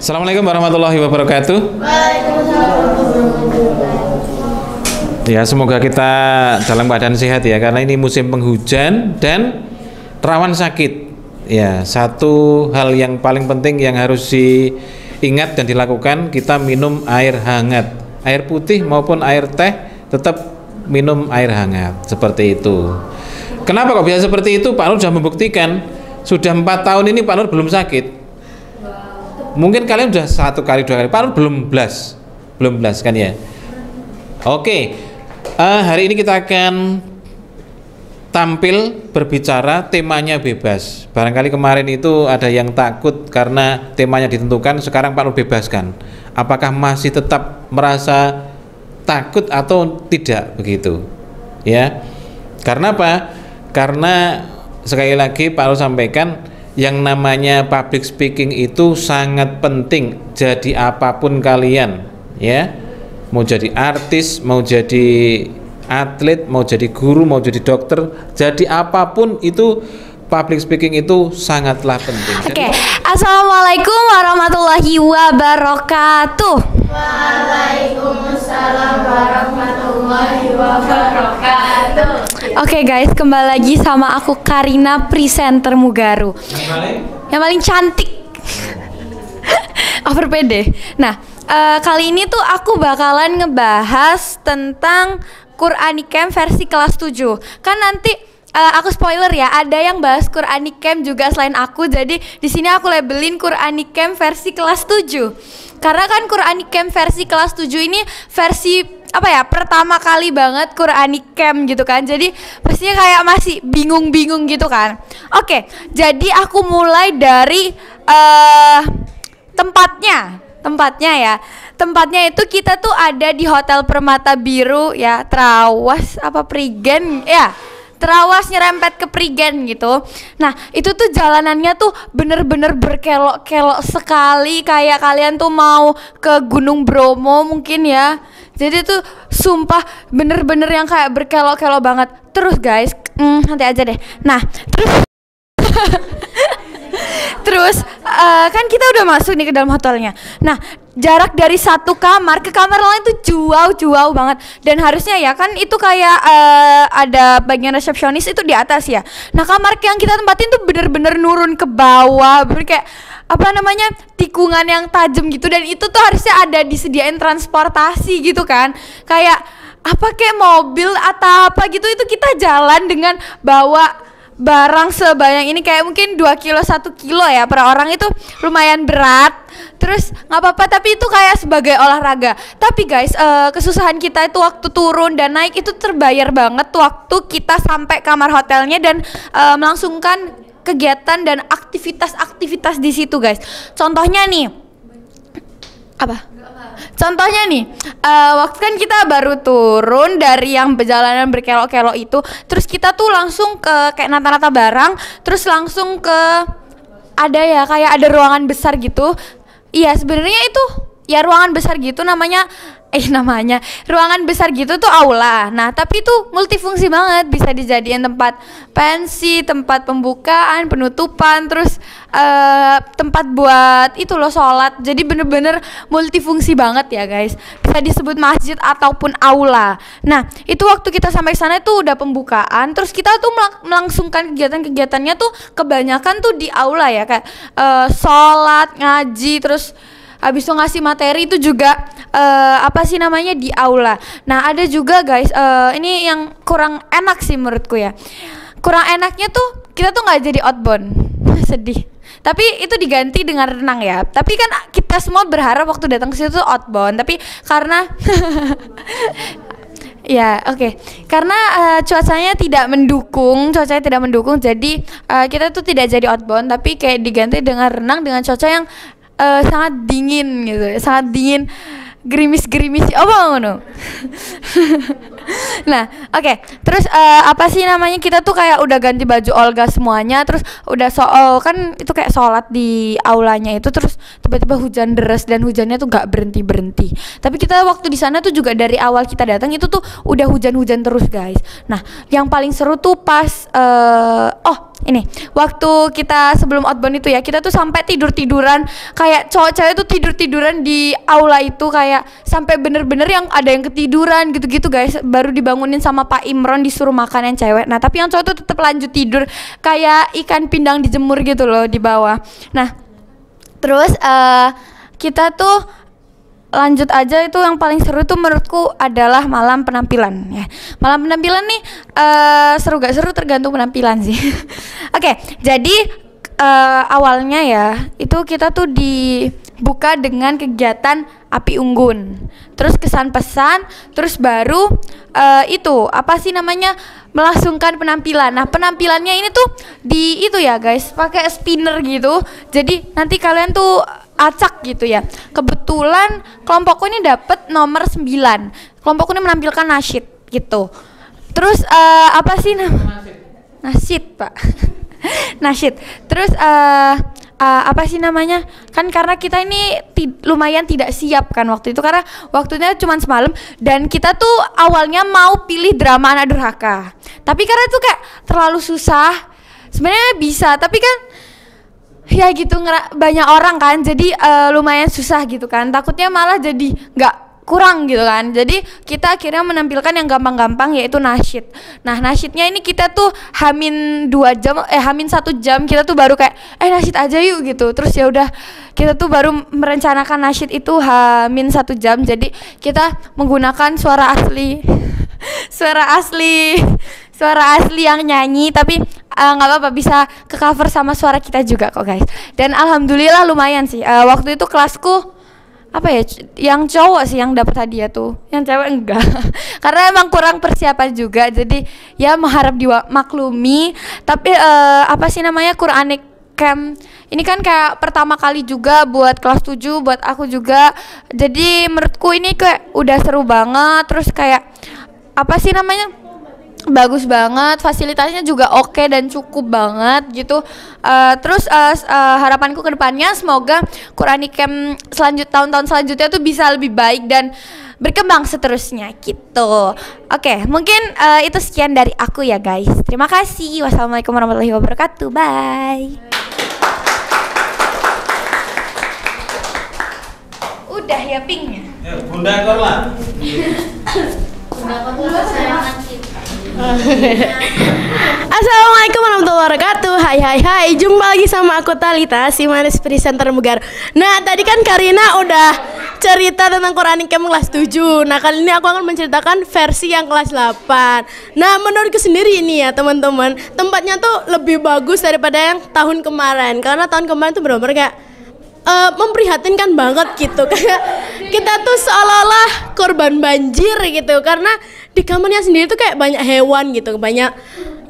Assalamualaikum warahmatullahi wabarakatuh. Ya, semoga kita dalam keadaan sehat ya, karena ini musim penghujan dan rawan sakit. Ya, satu hal yang paling penting yang harus diingat dan dilakukan, kita minum air hangat, air putih maupun air teh, tetap minum air hangat seperti itu. Kenapa kok bisa seperti itu? Pak Nur sudah membuktikan, sudah 4 tahun ini Pak Nur belum sakit. Mungkin kalian sudah 1 kali 2 kali, Pak Nur belum belas kan ya. Oke, hari ini kita akan tampil berbicara, temanya bebas. Barangkali kemarin itu ada yang takut karena temanya ditentukan, sekarang Pak Nur bebaskan. Apakah masih tetap merasa takut atau tidak begitu? Ya, karena apa? Karena sekali lagi Pak Nur sampaikan, yang namanya public speaking itu sangat penting. Jadi apapun kalian, ya, mau jadi artis, mau jadi atlet, mau jadi guru, mau jadi dokter, jadi apapun itu public speaking itu sangatlah penting. Oke. Assalamualaikum warahmatullahi wabarakatuh. Waalaikumsalam warahmatullahi wabarakatuh. Oke guys, kembali lagi sama aku Karina, presenter Mugaru. Yang paling cantik. Over PD. Nah, kali ini tuh aku bakalan ngebahas tentang Quranic Camp versi kelas 7. Kan nanti aku spoiler ya, ada yang bahas Quranic Camp juga selain aku. Jadi di sini aku labelin Quranic Camp versi kelas 7. Karena kan Quranic Camp versi kelas 7 ini versi apa ya, pertama kali banget Quranic Camp gitu kan. Jadi pastinya kayak masih bingung-bingung gitu kan. Oke, jadi aku mulai dari tempatnya ya. Tempatnya itu kita tuh ada di Hotel Permata Biru ya, Trawas apa Prigen ya. Trawas nyerempet ke Prigen gitu. Nah, itu tuh jalanannya tuh bener-bener berkelok-kelok sekali, kayak kalian tuh mau ke Gunung Bromo mungkin ya. Jadi tuh sumpah bener-bener yang kayak berkelok-kelok banget. Terus guys, nanti aja deh. Nah, terus kan kita udah masuk nih ke dalam hotelnya. Nah, jarak dari satu kamar ke kamar lain tuh jauh banget. Dan harusnya ya kan itu kayak ada bagian resepsionis itu di atas ya. Nah, kamar yang kita tempatin tuh bener-bener nurun ke bawah, bener kayak apa namanya, tikungan yang tajam gitu. Dan itu tuh harusnya ada disediain transportasi gitu kan, kayak apa kayak mobil atau apa gitu. Itu kita jalan dengan bawa barang sebanyak ini, kayak mungkin 2 kilo 1 kilo ya per orang, itu lumayan berat. Terus nggak apa-apa, tapi itu kayak sebagai olahraga. Tapi guys, kesusahan kita itu waktu turun dan naik itu terbayar banget waktu kita sampai kamar hotelnya dan melangsungkan kegiatan dan aktivitas di situ guys. Contohnya nih, Contohnya nih, waktu kan kita baru turun dari yang perjalanan berkelok-kelok itu, terus kita tuh langsung ke kayak nata-nata barang, terus langsung ke ada ya kayak ada ruangan besar gitu. Iya, sebenarnya itu ya ruangan besar gitu namanya ruangan besar gitu tuh aula. Nah, tapi itu multifungsi banget, bisa dijadiin tempat pensi, tempat pembukaan, penutupan, terus tempat buat itu loh sholat. Jadi bener-bener multifungsi banget ya guys. Bisa disebut masjid ataupun aula. Nah, itu waktu kita sampai sana itu udah pembukaan, terus kita tuh melangsungkan kegiatan-kegiatannya tuh kebanyakan tuh di aula ya, kayak sholat, ngaji, terus habis itu ngasih materi itu juga di aula. Nah, ada juga guys, ini yang kurang enak sih menurutku ya. Kurang enaknya tuh kita tuh nggak jadi outbound. Sedih. Tapi itu diganti dengan renang ya. Tapi kan kita semua berharap waktu datang ke situ tuh outbound. Tapi karena ya oke. Karena cuacanya tidak mendukung, jadi kita tuh tidak jadi outbound, tapi kayak diganti dengan renang dengan cuaca yang sangat dingin gitu, sangat dingin, gerimis-gerimis apa ngono. Nah, oke. Terus kita tuh kayak udah ganti baju olga semuanya, terus udah kan itu kayak sholat di aulanya itu, terus tiba-tiba hujan deras dan hujannya tuh gak berhenti. Tapi kita waktu di sana tuh juga dari awal kita datang itu tuh udah hujan-hujan terus guys. Nah, yang paling seru tuh pas ini waktu kita sebelum outbound itu ya, kita tuh sampai tiduran kayak cowok cewek tuh tiduran di aula itu, kayak sampai bener-bener yang ada yang ketiduran gitu-gitu guys, baru dibangunin sama Pak Imron disuruh makan yang cewek. Nah tapi yang cowok tuh tetap lanjut tidur kayak ikan pindang dijemur gitu loh di bawah. Nah terus kita tuh lanjut aja, itu yang paling seru tuh menurutku adalah malam penampilan ya. Malam penampilan nih seru gak seru tergantung penampilan sih. Oke, jadi awalnya ya itu kita tuh dibuka dengan kegiatan api unggun, terus kesan pesan, terus baru itu apa sih namanya, melangsungkan penampilan. Nah penampilannya ini tuh di itu ya guys, pakai spinner gitu, jadi nanti kalian tuh acak gitu ya. Kebetulan kelompokku ini dapat nomor 9. Kelompokku ini menampilkan nasyid gitu. Terus apa sih nasyid Pak. Nasyid. Terus apa sih namanya, kan karena kita ini lumayan tidak siap kan waktu itu, karena waktunya cuma semalam, dan kita tuh awalnya mau pilih drama anak durhaka, tapi karena itu kayak terlalu susah. Sebenarnya bisa, tapi kan ya gitu banyak orang kan, jadi lumayan susah gitu kan, takutnya malah jadi nggak kurang gitu kan. Jadi kita akhirnya menampilkan yang gampang-gampang, yaitu nasyid. Nah nasyidnya ini kita tuh hamin 1 jam kita tuh baru kayak nasyid aja yuk gitu. Terus ya udah kita tuh baru merencanakan nasyid itu hamin 1 jam. Jadi kita menggunakan suara asli suara asli yang nyanyi, tapi nggak apa-apa, bisa ke cover sama suara kita juga kok guys. Dan alhamdulillah lumayan sih. Waktu itu kelasku apa ya, yang cowok sih yang dapat hadiah tuh, yang cewek enggak. Karena emang kurang persiapan juga, jadi ya mengharap dimaklumi. Tapi apa sih namanya, Quranic Camp ini kan kayak pertama kali juga buat kelas 7, buat aku juga. Jadi menurutku ini kayak udah seru banget. Terus kayak apa sih namanya, bagus banget, fasilitasnya juga oke dan cukup banget gitu. Terus harapanku ke depannya semoga Quranic Camp tahun-tahun selanjutnya tuh bisa lebih baik dan berkembang seterusnya gitu. Oke, mungkin itu sekian dari aku ya guys. Terima kasih. Wassalamualaikum warahmatullahi wabarakatuh. Bye. Udah ya pinknya. Ya, Bunda Korla. Bunda Korla kesayangan kita. Assalamualaikum warahmatullahi wabarakatuh. Hai, jumpa lagi sama aku Talita, si manis presenter Megar. Nah tadi kan Karina udah cerita tentang Quranic Camp kelas 7. Nah kali ini aku akan menceritakan versi yang kelas 8. Nah menurutku sendiri ini ya teman-teman, tempatnya tuh lebih bagus daripada yang tahun kemarin. Karena tahun kemarin tuh benar-benar kayak memprihatinkan banget gitu. Kayak kita tuh seolah-olah korban banjir gitu, karena di kamarnya sendiri tuh kayak banyak hewan gitu, banyak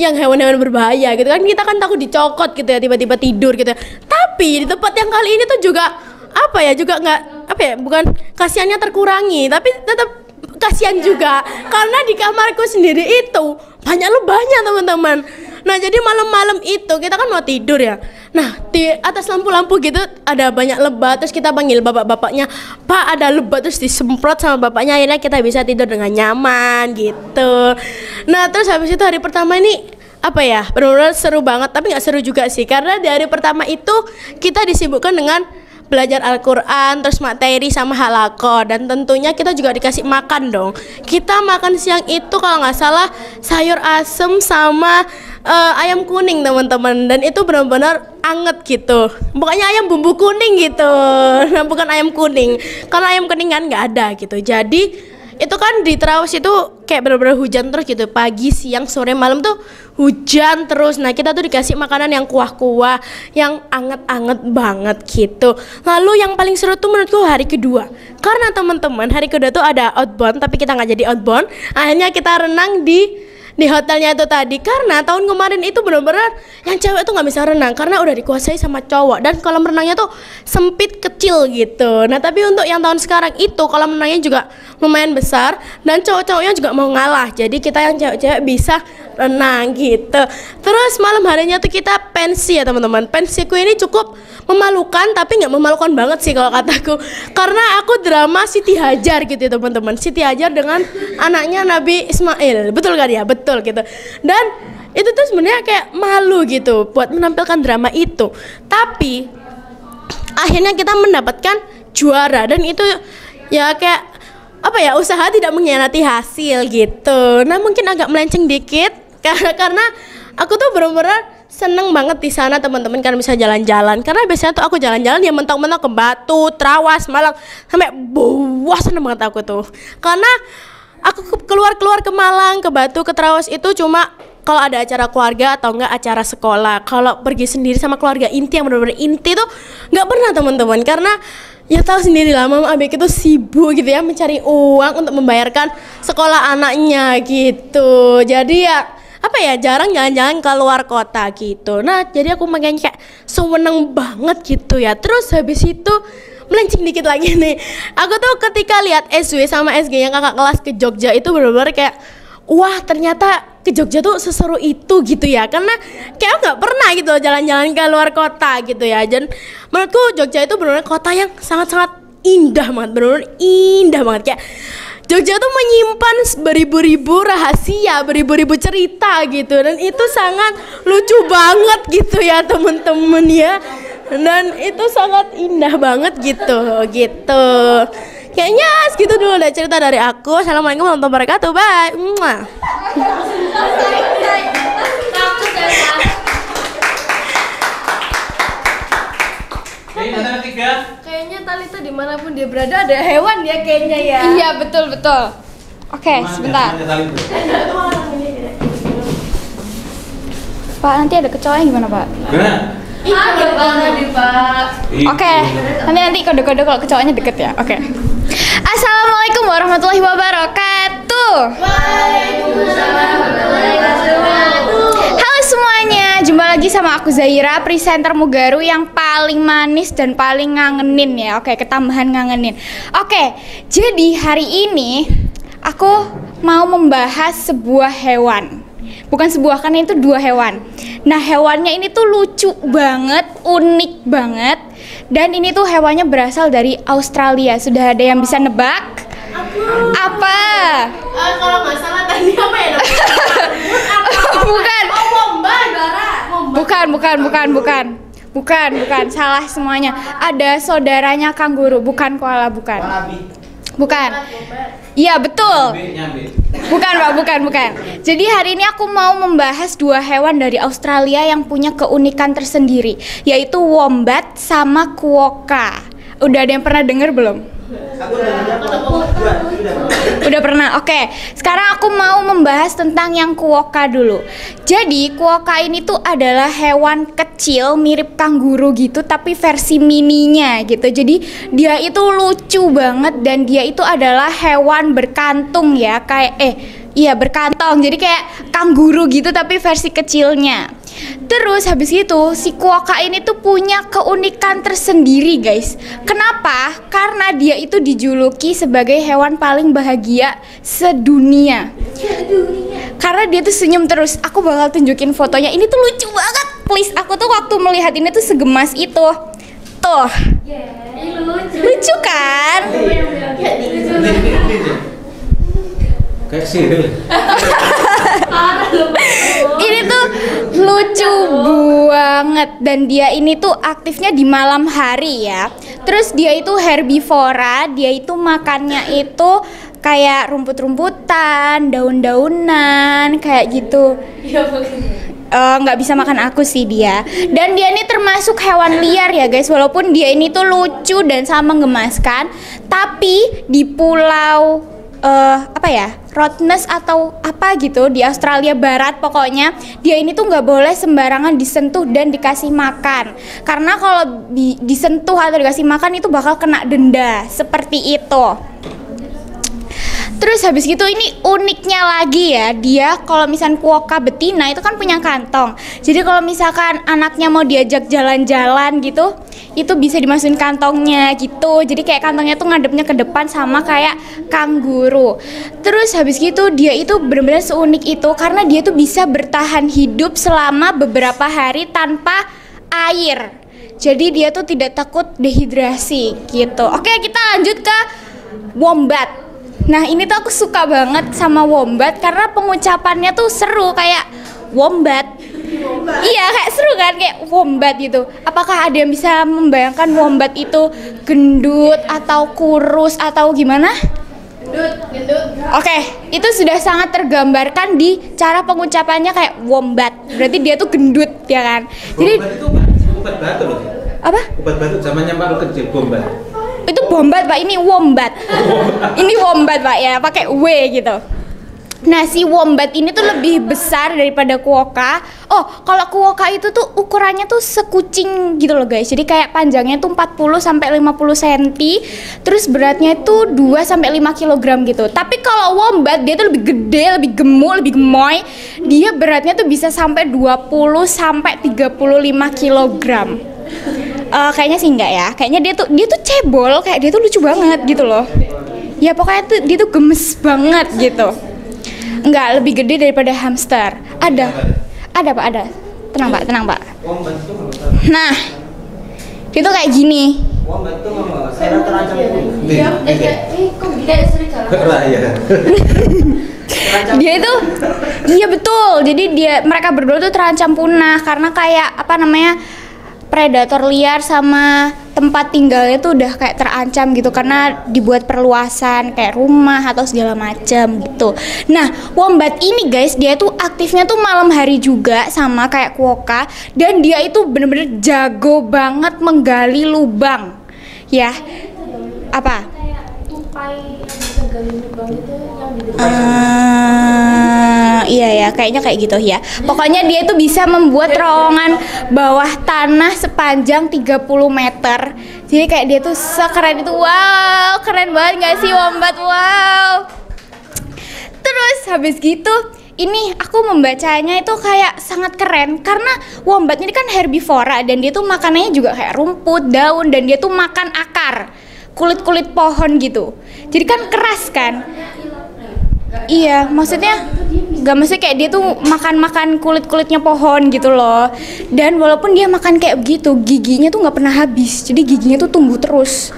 yang hewan-hewan berbahaya gitu kan. Kita kan takut dicokot gitu ya, tiba-tiba tidur gitu. Tapi di tempat yang kali ini tuh juga apa ya, juga nggak apa ya, bukan kasihannya terkurangi, tapi tetap kasihan juga karena di kamarku sendiri itu banyak lebahnya teman-teman. Nah jadi malam-malam itu kita kan mau tidur ya, nah di atas lampu-lampu gitu ada banyak lebah. Terus kita panggil bapak-bapaknya, Pak ada lebah, terus disemprot sama bapaknya, akhirnya kita bisa tidur dengan nyaman gitu. Nah terus habis itu hari pertama ini apa ya, benar-benar seru banget, tapi nggak seru juga sih, karena di hari pertama itu kita disibukkan dengan belajar Al-Quran, terus materi sama halaqah, dan tentunya kita juga dikasih makan dong. Kita makan siang itu kalau nggak salah sayur asem sama ayam kuning teman-teman, dan itu benar-benar anget gitu. Pokoknya ayam bumbu kuning gitu, nah bukan ayam kuning, karena ayam kuning kan nggak ada gitu. Jadi itu kan di Trawas itu kayak benar-benar hujan terus gitu, pagi, siang, sore, malam tuh hujan terus. Nah kita tuh dikasih makanan yang kuah-kuah, yang anget-anget banget gitu. Lalu yang paling seru tuh menurutku hari kedua, karena teman-teman hari kedua tuh ada outbound, tapi kita nggak jadi outbound. Akhirnya kita renang di hotelnya itu tadi, karena tahun kemarin itu benar-benar yang cewek tuh nggak bisa renang karena udah dikuasai sama cowok, dan kolam renangnya tuh sempit kecil gitu. Nah tapi untuk yang tahun sekarang itu kolam renangnya juga lumayan besar dan cowok-cowoknya juga mau ngalah, jadi kita yang cewek-cewek bisa renang gitu. Terus malam harinya tuh kita pensi ya teman-teman. Pensiku ini cukup memalukan, tapi nggak memalukan banget sih kalau kataku, karena aku drama Siti Hajar gitu ya teman-teman. Siti Hajar dengan anaknya Nabi Ismail, betul kan ya? Betul gitu. Dan itu tuh sebenarnya kayak malu gitu buat menampilkan drama itu. Tapi akhirnya kita mendapatkan juara, dan itu ya kayak apa ya, usaha tidak mengkhianati hasil gitu. Nah mungkin agak melenceng dikit karena aku tuh bener-bener seneng banget di sana teman-teman, karena bisa jalan-jalan. Karena biasanya tuh aku jalan-jalan ya mentok-mentok ke Batu, Trawas, Malang, sampai buah, seneng banget aku tuh. Karena aku keluar-keluar ke Malang, ke Batu, ke Trawas itu cuma kalau ada acara keluarga atau enggak acara sekolah. Kalau pergi sendiri sama keluarga inti yang benar-benar inti tuh nggak pernah teman-teman, karena ya tahu sendiri lah, Mama Abek itu sibuk gitu ya mencari uang untuk membayarkan sekolah anaknya gitu. Jadi ya apa ya, jarang jalan-jalan ke luar kota gitu. Nah jadi aku makanya kayak seneng banget gitu ya. Terus habis itu melenceng dikit lagi nih, aku tuh ketika lihat SW sama SG yang kakak kelas ke Jogja itu bener-bener kayak wah ternyata ke Jogja tuh seseru itu gitu ya. Karena kayak nggak pernah gitu loh jalan-jalan ke luar kota gitu ya. Dan menurutku Jogja itu bener-bener kota yang sangat-sangat indah banget, bener-bener indah banget. Kayak Jogja tuh menyimpan beribu-ribu rahasia, beribu-ribu cerita gitu, dan itu sangat lucu banget gitu ya temen-temen ya, dan itu sangat indah banget gitu. Kayaknya segitu dulu deh cerita dari aku. Assalamualaikum warahmatullahi wabarakatuh. Bye. Mwah. Kayaknya Talita dimanapun dia berada ada hewan ya kayaknya ya. Iya betul. Oke, sebentar. Pak, nanti ada kecoanya gimana Pak? Ada Pak. Oke, nanti kode-kode kalau kecoanya deket ya. Oke. Assalamualaikum warahmatullahi wabarakatuh. Waalaikumsalam warahmatullahi wabarakatuh. Halo semuanya, jumpa lagi sama aku Zaira, presenter Mugaru yang paling manis dan paling ngangenin ya. Oke, ketambahan ngangenin. Oke, jadi hari ini aku mau membahas sebuah hewan. Bukan sebuah, karena itu dua hewan. Nah hewannya ini tuh lucu banget, unik banget. Dan ini tuh hewannya berasal dari Australia. Sudah ada yang bisa nebak? Apa? Kalau nggak salah tadi apa ya? Bukan. Bukan. Salah semuanya. Ada saudaranya kanguru, bukan koala, bukan. Iya betul. Bukan Pak, bukan. Jadi hari ini aku mau membahas dua hewan dari Australia yang punya keunikan tersendiri, yaitu wombat sama quokka. Udah ada yang pernah dengar belum? Udah pernah. Oke. Sekarang aku mau membahas tentang yang quokka dulu. Jadi quokka ini tuh adalah hewan kecil mirip kanguru gitu, tapi versi mininya gitu. Jadi dia itu lucu banget, dan dia itu adalah hewan berkantung ya, kayak berkantong. Jadi kayak kanguru gitu tapi versi kecilnya. Terus habis itu si quokka ini tuh punya keunikan tersendiri guys. Kenapa? Karena dia itu dijuluki sebagai hewan paling bahagia sedunia. Karena dia tuh senyum terus. Aku bakal tunjukin fotonya. Ini tuh lucu banget. Please, aku tuh waktu melihat ini tuh segemas itu. Tuh. Lucu kan? Kayak siril. Ini tuh lucu banget, dan dia ini tuh aktifnya di malam hari ya. Terus dia itu herbivora, dia itu makannya itu kayak rumput-rumputan, daun-daunan kayak gitu. Nggak bisa makan aku sih dia. Dan dia ini termasuk hewan liar ya guys. Walaupun dia ini tuh lucu dan sangat menggemaskan, tapi di pulau Rottnest atau apa gitu di Australia Barat, pokoknya dia ini tuh nggak boleh sembarangan disentuh dan dikasih makan, karena kalau disentuh atau dikasih makan itu bakal kena denda seperti itu. Terus habis gitu ini uniknya lagi ya, dia kalau misalkan quokka betina itu kan punya kantong. Jadi kalau misalkan anaknya mau diajak jalan-jalan gitu, itu bisa dimasukin kantongnya gitu. Jadi kayak kantongnya tuh ngadepnya ke depan sama kayak kanguru. Terus habis gitu dia itu benar-benar seunik itu karena dia tuh bisa bertahan hidup selama beberapa hari tanpa air. Jadi dia tuh tidak takut dehidrasi gitu. Oke, kita lanjut ke wombat. Nah ini tuh aku suka banget sama wombat karena pengucapannya tuh seru, kayak wombat. Iya, kayak seru kan, kayak wombat gitu. Apakah ada yang bisa membayangkan wombat itu gendut atau kurus atau gimana? Gendut. Oke, itu sudah sangat tergambarkan di cara pengucapannya kayak wombat. Berarti dia tuh gendut, ya kan? Jadi Bombat itu obat batu loh. apa? Obat batu zamannya Pak kecil, bombat. Itu bombat Pak, ini wombat. Ini wombat Pak ya, pakai W gitu. Nah, si wombat ini tuh lebih besar daripada quokka. Oh, kalau quokka itu tuh ukurannya tuh sekucing gitu loh guys. Jadi kayak panjangnya tuh 40 sampai 50 cm, terus beratnya itu 2 sampai 5 kg gitu. Tapi kalau wombat dia tuh lebih gede, lebih gemuk, lebih gemoy. Dia beratnya tuh bisa sampai 20 sampai 35 kg. Kayaknya sih enggak ya. Kayaknya dia tuh cebol, kayak dia tuh lucu banget gitu loh. Ya pokoknya tuh dia tuh gemes banget gitu. Enggak, lebih gede daripada hamster. Ada Pak, ada. Tenang Pak. Wombat itu Nah, itu kayak gini. Wombat itu saya terancam punah. Kok gede serigala? Lah ya. Dia itu, iya betul. Jadi mereka berdua tuh terancam punah karena kayak apa namanya, predator liar sama tempat tinggalnya tuh udah kayak terancam gitu karena dibuat perluasan kayak rumah atau segala macam gitu. Nah, wombat ini guys, dia tuh aktifnya tuh malam hari juga sama kayak quokka, dan dia itu bener-bener jago banget menggali lubang. Ya, apa? Tupai yang bisa gali lubang itu yang di depan. Iya ya, kayaknya kayak gitu ya. Pokoknya dia itu bisa membuat terowongan bawah tanah sepanjang 30 meter. Jadi kayak dia tuh sekeren itu. Wow, keren banget gak sih wombat? Wow. Terus habis gitu, ini aku membacanya itu kayak sangat keren karena wombat ini kan herbivora dan dia tuh makanannya juga kayak rumput, daun, dan dia tuh makan akar, kulit-kulit pohon gitu. Jadi kan keras kan? Iya, maksudnya gak mesti kayak dia tuh makan kulit-kulitnya pohon gitu loh. Dan walaupun dia makan kayak begitu, giginya tuh gak pernah habis. Jadi giginya tuh tumbuh terus.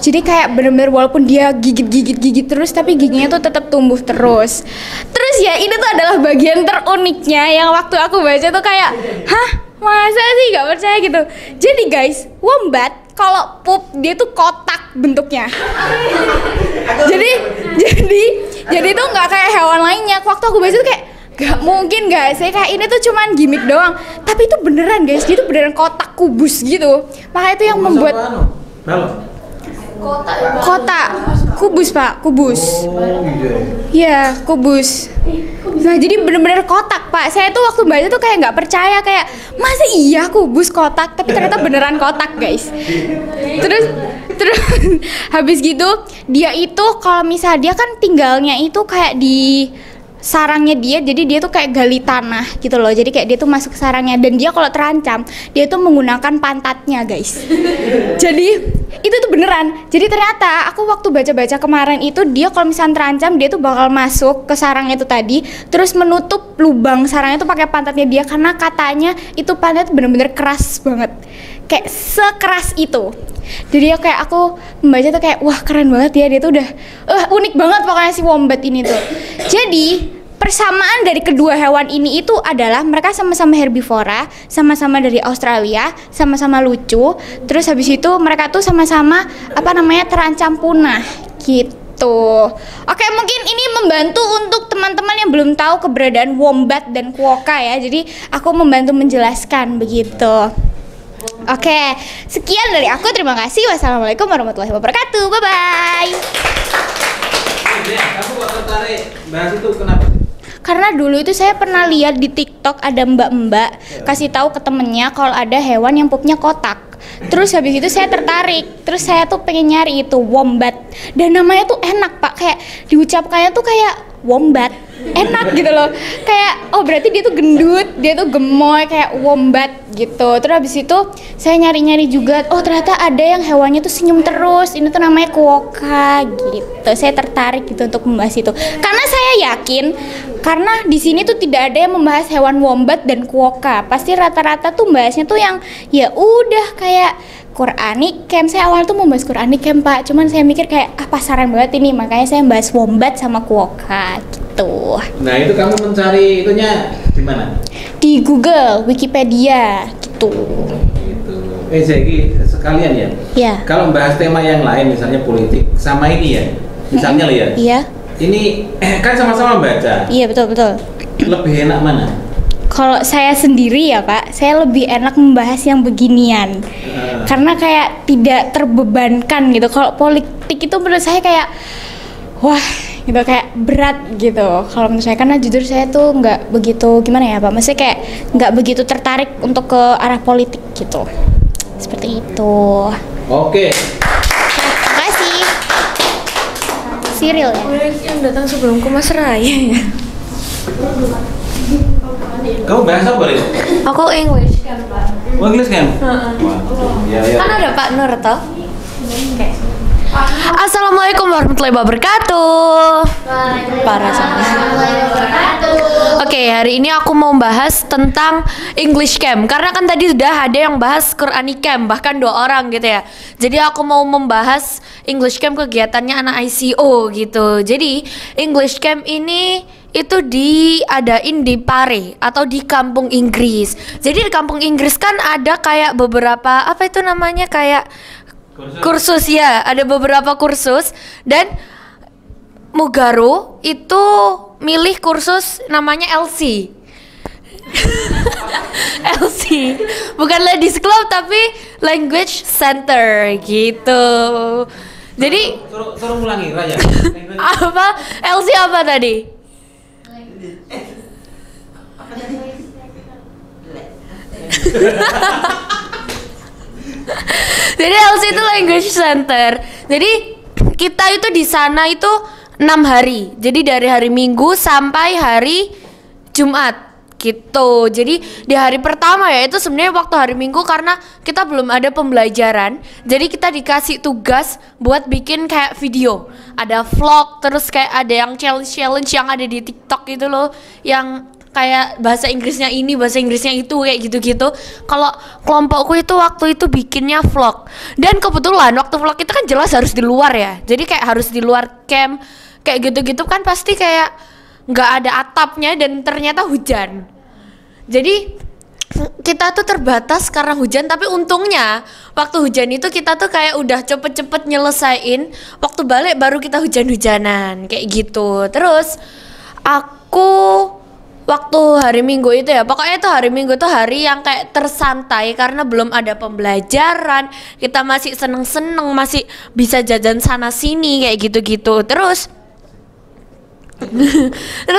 Jadi kayak bener-bener walaupun dia gigit terus, tapi giginya tuh tetap tumbuh terus. Terus ya, ini tuh adalah bagian teruniknya yang waktu aku baca tuh kayak, hah? Masa sih gak percaya gitu. Jadi guys, wombat kalau pup dia tuh kotak bentuknya. Jadi tuh nggak kayak hewan lainnya. Waktu aku baca tuh kayak gak mungkin gak sih, kayak ini tuh cuman gimmick doang. Tapi itu beneran guys, dia tuh beneran kotak kubus gitu. Makanya itu yang membuat kotak kubus Pak, kubus. Iya, kubus. Nah jadi bener-bener kotak Pak. Saya tuh waktu baca tuh kayak nggak percaya, kayak masa iya kubus kotak, tapi ternyata beneran kotak guys. Terus habis gitu dia itu kalau misalnya dia kan tinggalnya itu kayak di sarangnya dia, jadi dia tuh kayak gali tanah gitu loh. Jadi kayak dia tuh masuk ke sarangnya, dan dia kalau terancam dia tuh menggunakan pantatnya guys. Jadi itu tuh beneran. Jadi ternyata aku waktu baca-baca kemarin itu, dia kalau misalnya terancam dia tuh bakal masuk ke sarangnya itu tadi, terus menutup lubang sarangnya tuh pakai pantatnya dia, karena katanya itu pantat bener-bener keras banget, kayak sekeras itu. Jadi ya kayak aku membaca tuh kayak wah keren banget ya, dia tuh udah unik banget pokoknya si wombat ini tuh. Jadi persamaan dari kedua hewan ini itu adalah mereka sama-sama herbivora, sama-sama dari Australia, sama-sama lucu. Terus habis itu mereka tuh sama-sama apa namanya terancam punah gitu. Oke, mungkin ini membantu untuk teman-teman yang belum tahu keberadaan wombat dan quokka ya. Jadi aku membantu menjelaskan begitu. Oke, sekian dari aku. Terima kasih. Wassalamualaikum warahmatullahi wabarakatuh. Bye bye. Kamu kok tertarik bahas itu kenapa? Karena dulu itu saya pernah lihat di TikTok ada mbak-mbak kasih tahu ke temennya kalau ada hewan yang pupnya kotak. Terus habis itu saya tertarik. Terus saya tuh pengen nyari itu wombat. Dan namanya tuh enak Pak, kayak diucapkannya tuh kayak wombat. Enak gitu loh. Kayak oh berarti dia tuh gendut, dia tuh gemoy kayak wombat gitu. Terus habis itu saya nyari-nyari juga, oh ternyata ada yang hewannya tuh senyum terus. Ini tuh namanya quokka gitu. Saya tertarik gitu untuk membahas itu. Karena saya yakin karena di sini tuh tidak ada yang membahas hewan wombat dan quokka. Pasti rata-rata tuh bahasnya tuh yang ya udah kayak Quranic Camp. Saya awal tuh membahas Quranic Camp Pak, cuman saya mikir kayak pasaran banget ini, makanya saya bahas wombat sama quokka gitu. gitu. Nah, itu kamu mencari itunya di mana? Di Google, Wikipedia gitu. Gitu. Zeki sekalian ya. Ya. Kalau membahas tema yang lain misalnya politik sama ini ya. Misalnya lah ya. Iya. Ini kan sama-sama baca. Iya, betul. Lebih enak mana? Kalau saya sendiri ya Pak, saya lebih enak membahas yang beginian. Karena kayak tidak terbebankan gitu. Kalau politik itu menurut saya kayak wah gitu, kayak berat gitu. Kalau menurut saya, karena jujur saya tuh nggak begitu gimana ya Pak, maksudnya kayak nggak begitu tertarik untuk ke arah politik gitu. Seperti itu. Oke. Terima kasih. Cyril ya. Yang datang sebelumku Mas Raya ya. Kamu bahas apa nih? Aku English kan Pak. Oh, Inggris kan? Ya, ya. Kan ada Pak Nur toh. Assalamualaikum warahmatullahi wabarakatuh. Para sama. Oke, hari ini aku mau bahas tentang English Camp. Karena kan tadi sudah ada yang bahas Quranic Camp, bahkan 2 orang gitu ya. Jadi aku mau membahas English Camp, kegiatannya anak ICO gitu. Jadi English Camp ini itu diadain di Pare atau di kampung Inggris. Jadi di kampung Inggris kan ada kayak beberapa apa itu namanya kayak kursus ya, ada beberapa kursus, dan Mugaru itu milih kursus namanya LC. LC bukan Ladies Club tapi Language Center gitu. Jadi suruh ulangi Raya. apa LC apa tadi? Jadi LC itu Language Center. Jadi kita itu di sana itu 6 hari. Jadi dari hari Minggu sampai hari Jumat gitu. Jadi di hari pertama ya itu sebenarnya waktu hari Minggu karena kita belum ada pembelajaran. Jadi kita dikasih tugas buat bikin kayak video. Ada vlog, terus kayak ada yang challenge yang ada di TikTok gitu loh, yang kayak bahasa Inggrisnya ini, bahasa Inggrisnya itu, kayak gitu-gitu. Kalau kelompokku itu waktu itu bikinnya vlog. Dan kebetulan waktu vlog itu kan jelas harus di luar ya. Jadi kayak harus di luar camp, kayak gitu-gitu kan pasti kayak nggak ada atapnya dan ternyata hujan. Jadi kita tuh terbatas karena hujan, tapi untungnya waktu hujan itu kita tuh kayak udah cepet-cepet nyelesain. Waktu balik baru kita hujan-hujanan kayak gitu. Terus aku waktu hari Minggu itu ya, pokoknya itu hari Minggu tuh hari yang kayak tersantai karena belum ada pembelajaran. Kita masih seneng-seneng, masih bisa jajan sana sini kayak gitu-gitu. Terus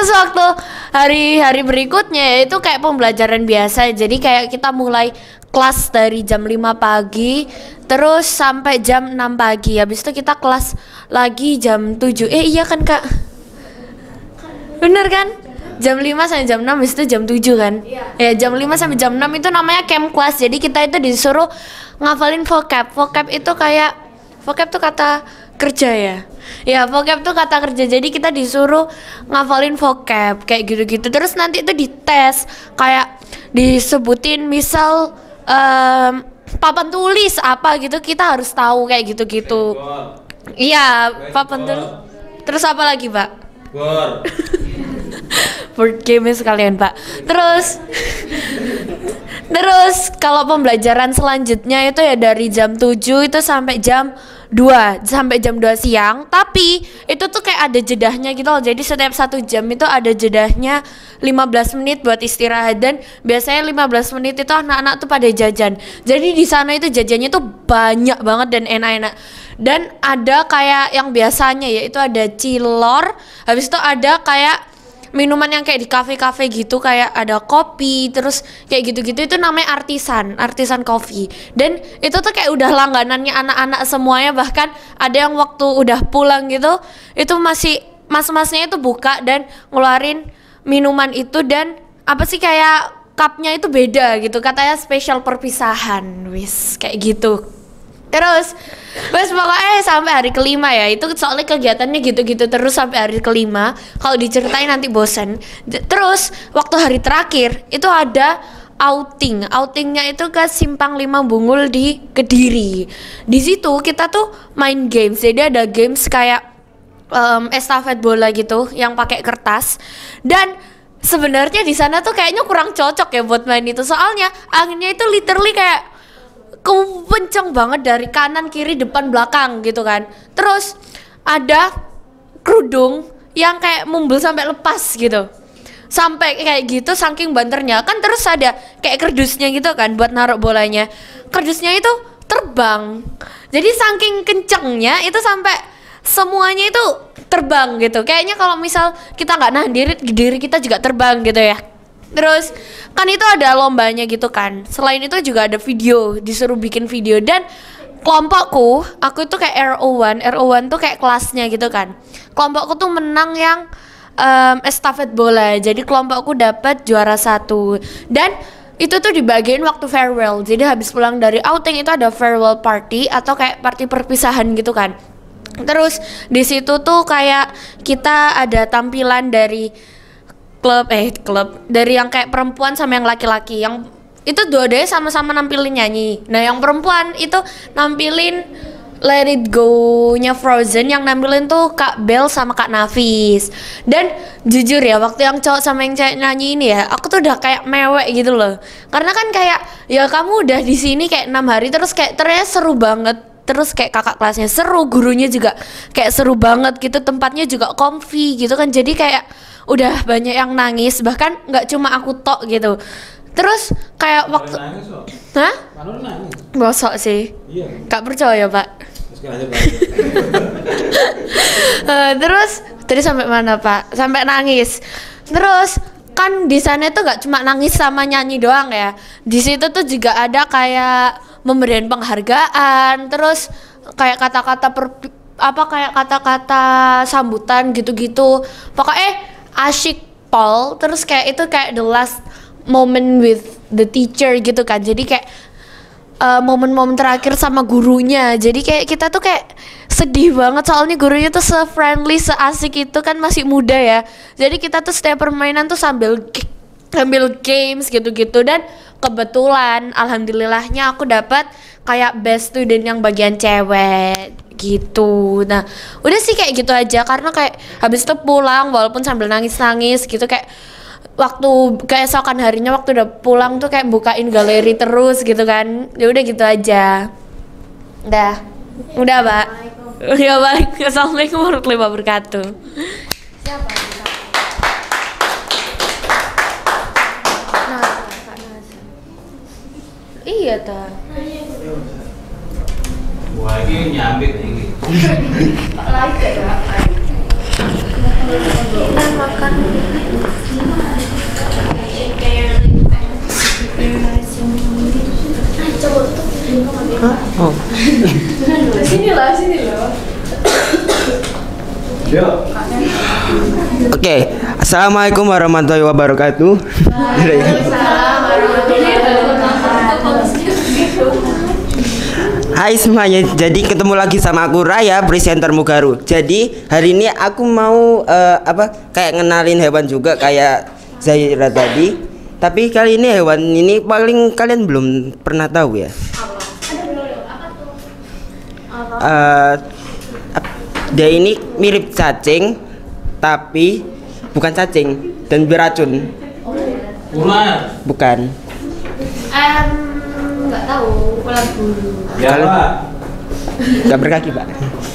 waktu hari-hari berikutnya ya itu kayak pembelajaran biasa. Jadi kayak kita mulai kelas dari jam 5 pagi terus sampai jam 6 pagi. Habis itu kita kelas lagi jam 7. Iya kan Kak? Bener kan? Jam 5 sampai jam 6, habis itu jam 7 kan? Ya jam 5 sampai jam 6 itu namanya camp class. Jadi kita itu disuruh ngafalin vocab. Vocab itu kayak, vocab tuh kata kerja ya. Ya vocab tuh kata kerja. Jadi kita disuruh ngafalin vocab kayak gitu-gitu. Terus nanti itu dites, kayak disebutin misal papan tulis apa gitu, kita harus tahu kayak gitu-gitu. Iya, papan tulis. Terus apa lagi, Pak? Board game sekalian, Pak. Terus kalau pembelajaran selanjutnya itu ya dari jam 7 itu sampai jam 2 siang. Tapi itu tuh kayak ada jedahnya gitu loh. Jadi setiap 1 jam itu ada jedahnya 15 menit buat istirahat. Dan biasanya 15 menit itu anak-anak tuh pada jajan. Jadi di sana itu jajannya tuh banyak banget dan enak-enak. Dan ada kayak yang biasanya ya itu ada cilor. Habis itu ada kayak minuman yang kayak di kafe-kafe gitu, kayak ada kopi, terus kayak gitu-gitu, itu namanya artisan coffee. Dan itu tuh kayak udah langganannya anak-anak semuanya. Bahkan ada yang waktu udah pulang gitu, itu masih mas-masnya itu buka dan ngeluarin minuman itu. Dan apa sih, kayak cupnya itu beda gitu, katanya spesial perpisahan, wis kayak gitu. Terus pokoknya sampai hari kelima ya, itu soalnya kegiatannya gitu-gitu terus sampai hari kelima. Kalau diceritain nanti bosen. Terus waktu hari terakhir itu ada outingnya itu ke Simpang 5 Bungul di Kediri. Di situ kita tuh main games. Jadi ada games kayak estafet bola gitu yang pakai kertas. Dan sebenarnya di sana tuh kayaknya kurang cocok ya buat main itu, soalnya anginnya itu literally kayak kenceng banget dari kanan kiri depan belakang gitu kan. Terus ada kerudung yang kayak mumbul sampai lepas gitu, sampai kayak gitu saking banternya kan. Terus ada kayak kardusnya gitu kan buat naruh bolanya, kardusnya itu terbang. Jadi saking kencengnya itu sampai semuanya itu terbang gitu. Kayaknya kalau misal kita nggak nahan diri kita juga terbang gitu ya. Terus kan itu ada lombanya gitu kan. Selain itu juga ada video, disuruh bikin video. Dan kelompokku, aku itu kayak RO1 tuh kayak kelasnya gitu kan. Kelompokku tuh menang yang estafet bola. Jadi kelompokku dapat juara 1. Dan itu tuh dibagiin waktu farewell. Jadi habis pulang dari outing itu ada farewell party atau kayak party perpisahan gitu kan. Terus di situ tuh kayak kita ada tampilan dari klub dari yang kayak perempuan sama yang laki-laki. Yang itu dua-duanya sama-sama nampilin nyanyi. Nah, yang perempuan itu nampilin Let It Go-nya Frozen, yang nampilin tuh Kak Bel sama Kak Nafis. Dan jujur ya, waktu yang cowok sama yang cewek nyanyi ini ya, aku tuh udah kayak mewek gitu loh. Karena kan kayak ya kamu udah di sini kayak 6 hari terus kayak ternyata seru banget. Terus kayak kakak kelasnya seru, gurunya juga kayak seru banget gitu, tempatnya juga comfy gitu kan. Jadi kayak udah banyak yang nangis, bahkan nggak cuma aku tok gitu. Terus kayak waktu hah? Bosok sih. Iya. Gak percaya, Pak. Terus tadi sampai mana, Pak? Sampai nangis. Terus kan di sana tuh gak cuma nangis sama nyanyi doang ya. Di situ tuh juga ada kayak pemberian penghargaan, terus kayak kata-kata kayak kata-kata sambutan gitu-gitu. Pokoknya asyik pol. Terus kayak itu kayak the last moment with the teacher gitu kan. Jadi kayak momen-momen terakhir sama gurunya. Jadi kayak kita tuh kayak sedih banget soalnya gurunya tuh se-friendly, se-asik itu kan, masih muda ya. Jadi kita tuh setiap permainan tuh sambil games gitu-gitu. Dan kebetulan alhamdulillahnya aku dapat kayak best student yang bagian cewek gitu. Nah, udah sih kayak gitu aja, karena kayak habis itu pulang walaupun sambil nangis-nangis gitu, kayak waktu keesokan harinya waktu udah pulang tuh kayak bukain galeri terus gitu kan. Ya udah gitu aja. Udah Pak. Ya balik. Assalamualaikum warahmatullahi wabarakatuh. Siapa? Iya ta. Wah, ini nyambit ini. Like ya. Kita makan. Oh. Sini loh. Oke, assalamualaikum warahmatullahi wabarakatuh. Hai semuanya, jadi ketemu lagi sama aku Raya, presenter Mugaru. Jadi hari ini aku mau kayak ngenalin hewan juga kayak Zahira tadi. Tapi kali ini hewan ini paling kalian belum pernah tahu ya. Dia ini mirip cacing, tapi bukan cacing dan beracun. Ular. Bukan. Nggak tahu, ular bulu. Ya, Pak. Nggak berkaki, Pak.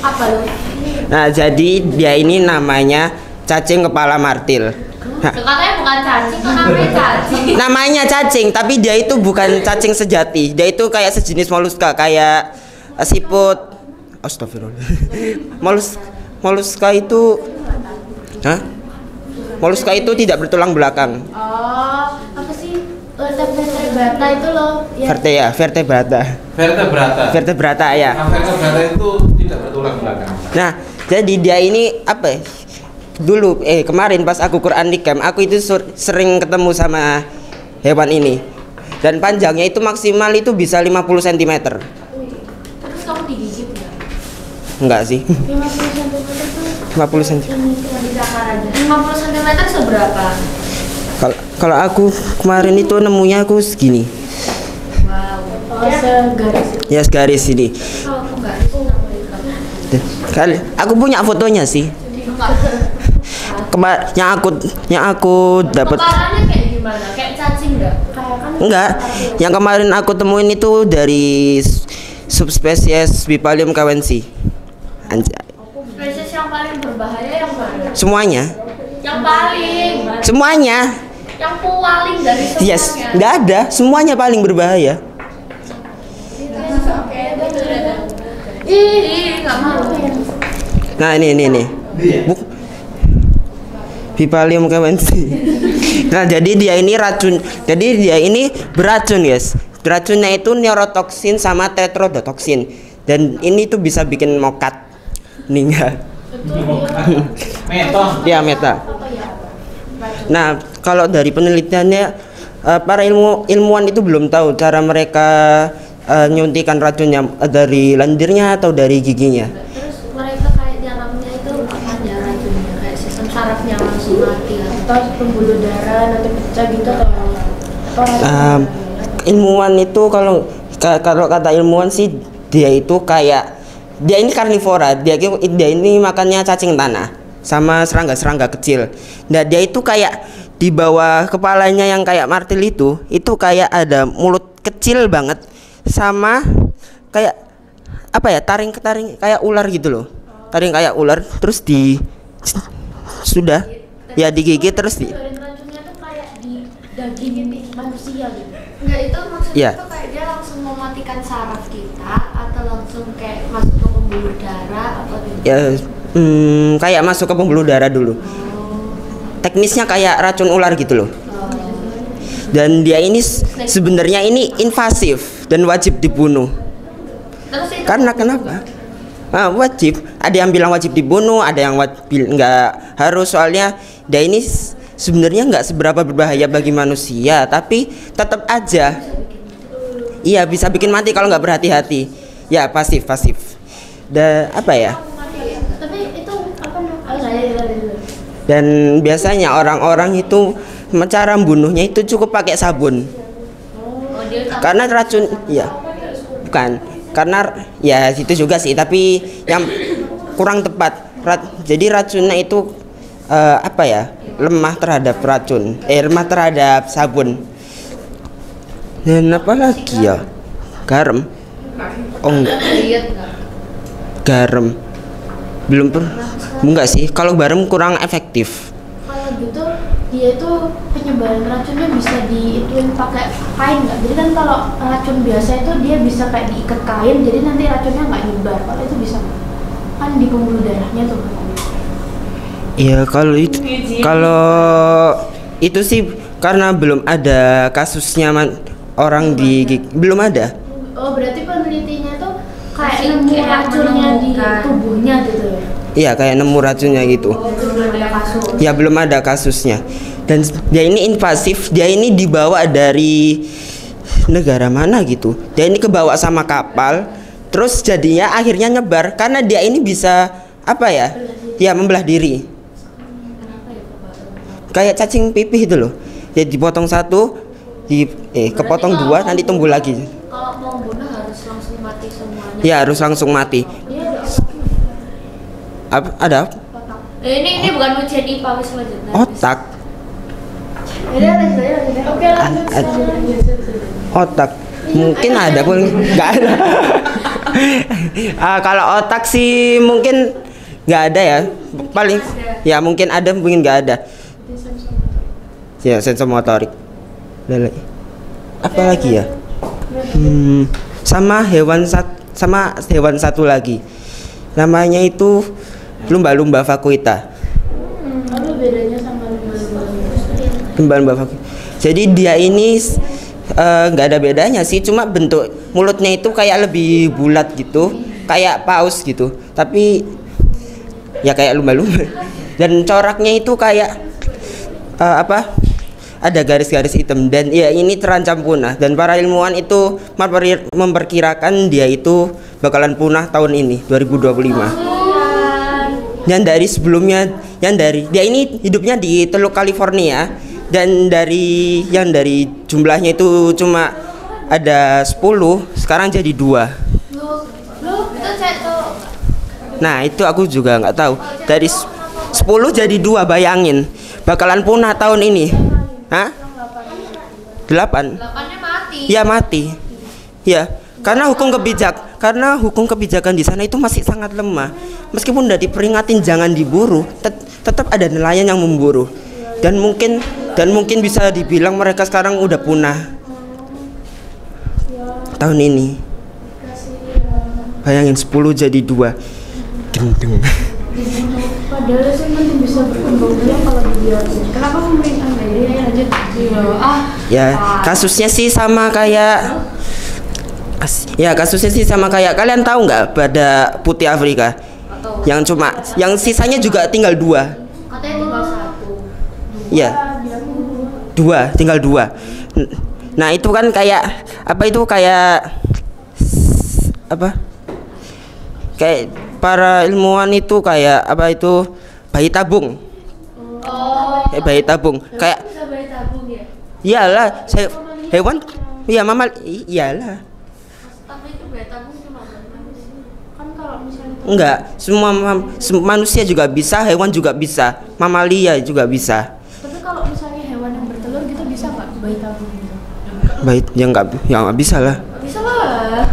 Apa lo? Nah, jadi dia ini namanya cacing kepala martil. Katanya bukan cacing, kok namanya cacing? Namanya cacing, tapi dia itu bukan cacing sejati. Dia itu kayak sejenis moluska, kayak siput. Astagfirullah. Moluska itu, Moluska itu tidak bertulang belakang. Oh, apa sih? Vertebrata itu loh. Ya. Vertebrata ya. Nah, vertebrata itu tidak bertulang belakang. Nah, jadi dia ini apa ya? Dulu kemarin pas aku Quran di camp, aku itu sering ketemu sama hewan ini. Dan panjangnya itu maksimal itu bisa 50 cm. Terus kamu digigit nggak? Enggak sih. 50 cm itu 50 cm. 50 cm seberapa? Kalau aku kemarin itu nemunya aku segini. Wow. Oh, segaris. Ya segaris ini. Kalau aku nggak itu namanya. Aku punya fotonya sih. yang aku dapat. Keparannya kayak gimana? Kayak cacing nggak? Enggak, yang kemarin aku temuin itu dari subspesies Bipalium cawensi. Anjay. Spesies yang paling berbahaya yang mana? Semuanya. Yang paling. Semuanya. Yang paling dari semuanya. Yes, enggak ada, semuanya paling berbahaya. Ih, nggak mau. Nah, ini. Bipalium cawensi. Nah, jadi dia ini racun. Jadi dia ini beracun, guys. Beracunnya itu neurotoksin sama tetrodotoksin. Dan ini tuh bisa bikin mokat. Meninggal. Ya, meta. Nah, kalau dari penelitiannya para ilmuwan itu belum tahu cara mereka nyuntikan racunnya dari lendirnya atau dari giginya. Terus mereka kayak dianamnya itu apa ya racunnya? Kayak sistem sarafnya langsung mati atau pembuluh darah nanti pecah gitu atau Ilmuwan itu kalau kata ilmuwan sih dia itu kayak dia ini karnivora, dia ini makannya cacing tanah sama serangga-serangga kecil. Nah, dia itu kayak di bawah kepalanya yang kayak martil itu kayak ada mulut kecil banget sama kayak apa ya, taring kayak ular gitu loh. Taring kayak ular terus sudah ya digigit terus racunnya tuh kayak di daging manusia gitu. Enggak, itu maksudnya Ya. tuh kayak dia langsung mematikan saraf kita atau langsung kayak masuk ke pembuluh darah apa gitu. ya kayak masuk ke pembuluh darah dulu. Teknisnya kayak racun ular gitu loh. Dan dia ini sebenarnya ini invasif dan wajib dibunuh. Terus itu Karena kenapa? Wajib. Ada yang bilang wajib dibunuh, ada yang nggak harus, soalnya dia ini sebenarnya nggak seberapa berbahaya bagi manusia, tapi tetap aja, iya bisa bikin mati kalau nggak berhati-hati. Ya pasif. Dan apa ya? tapi itu apa namanya? Dan biasanya orang-orang itu cara membunuhnya itu cukup pakai sabun. Karena racun, ya bukan. Karena ya itu juga sih, tapi yang kurang tepat. Jadi racunnya itu apa ya? Lemah terhadap racun. Lemah terhadap sabun. Dan apa lagi ya? Garam. Oh enggak. Garam. Belum enggak sih. Kalau garam kurang efektif. Kalau gitu dia itu penyebaran racunnya bisa diituin pakai kain nggak? Jadi kan kalau racun biasa itu dia bisa kayak diikat kain, jadi nanti racunnya nggak nyebar. Kalau itu bisa nggak? Kan di pembuluh darahnya tuh. Iya, kalau itu sih karena belum ada kasusnya orang belum ada. Oh, berarti penelitinya tuh kayak nemu racunnya di tubuhnya gitu ya? Iya, kayak nemu racunnya gitu. Belum ada kasus. Ya belum ada kasusnya. Dan dia ini invasif, dia ini dibawa dari negara mana gitu. Dia ini kebawa sama kapal, terus jadinya akhirnya nyebar karena dia ini bisa apa ya? Ya membelah diri. Kayak cacing pipih itu loh. Jadi dipotong satu, kepotong dua, nanti tumbuh lagi. Kalau mau bunuh harus langsung mati semuanya. Ya harus langsung mati. Ada Ini bukan ujian IPA wis lanjut. otak. Oke, lanjut. Otak mungkin ada pun nggak ada. Kalau otak sih mungkin nggak ada ya, paling ya mungkin ada mungkin nggak ada. Ya sensomotorik. Apa lagi ya? Sama hewan satu lagi, namanya itu lumba-lumba vakuita. Apa bedanya sama Lumba-lumba vakuita. Jadi dia ini nggak ada bedanya sih, cuma bentuk mulutnya itu kayak lebih bulat gitu, kayak paus gitu, tapi ya kayak lumba-lumba. Dan coraknya itu kayak ada garis-garis hitam, dan ya ini terancam punah, dan para ilmuwan itu memperkirakan dia itu bakalan punah tahun ini 2025. Dan dari sebelumnya, dia ini hidupnya di Teluk California, dan dari jumlahnya itu cuma ada 10, sekarang jadi 2. Lu itu cek tuh. Nah itu aku juga nggak tahu. Dari 10 jadi 2, bayangin. Bakalan punah tahun ini. Hah? 8. 8-nya mati. Ya mati. Ya, karena hukum kebijakan di sana itu masih sangat lemah. Meskipun udah diperingatin jangan diburu, tetap ada nelayan yang memburu. Dan mungkin bisa dibilang mereka sekarang udah punah tahun ini. Bayangin 10 jadi 2. Gendeng. Padahal sih nanti bisa berkembang biak kalau dibiarin. Kenapa pemerintah nggak jadi lanjut? Ya, kasusnya sih sama kayak kalian tahu nggak pada putih Afrika yang sisanya juga tinggal 2. Katanya tinggal 1. Ya, 2, tinggal 2. Nah itu kan kayak kayak para ilmuwan itu kayak bayi tabung. Kayak bayi tabung. Kayak Bisa bayi tabung ya? iyalah, hewan iya iyalah. Tapi itu bayi tabung cuma buat manusia. Kan kalau misalnya Enggak, semua manusia juga bisa, hewan juga bisa, mamalia juga bisa. tapi kalau misalnya hewan yang bertelur gitu bisa nggak bayi tabung gitu? Bayi yang nggak bisa lah. Bisa lah.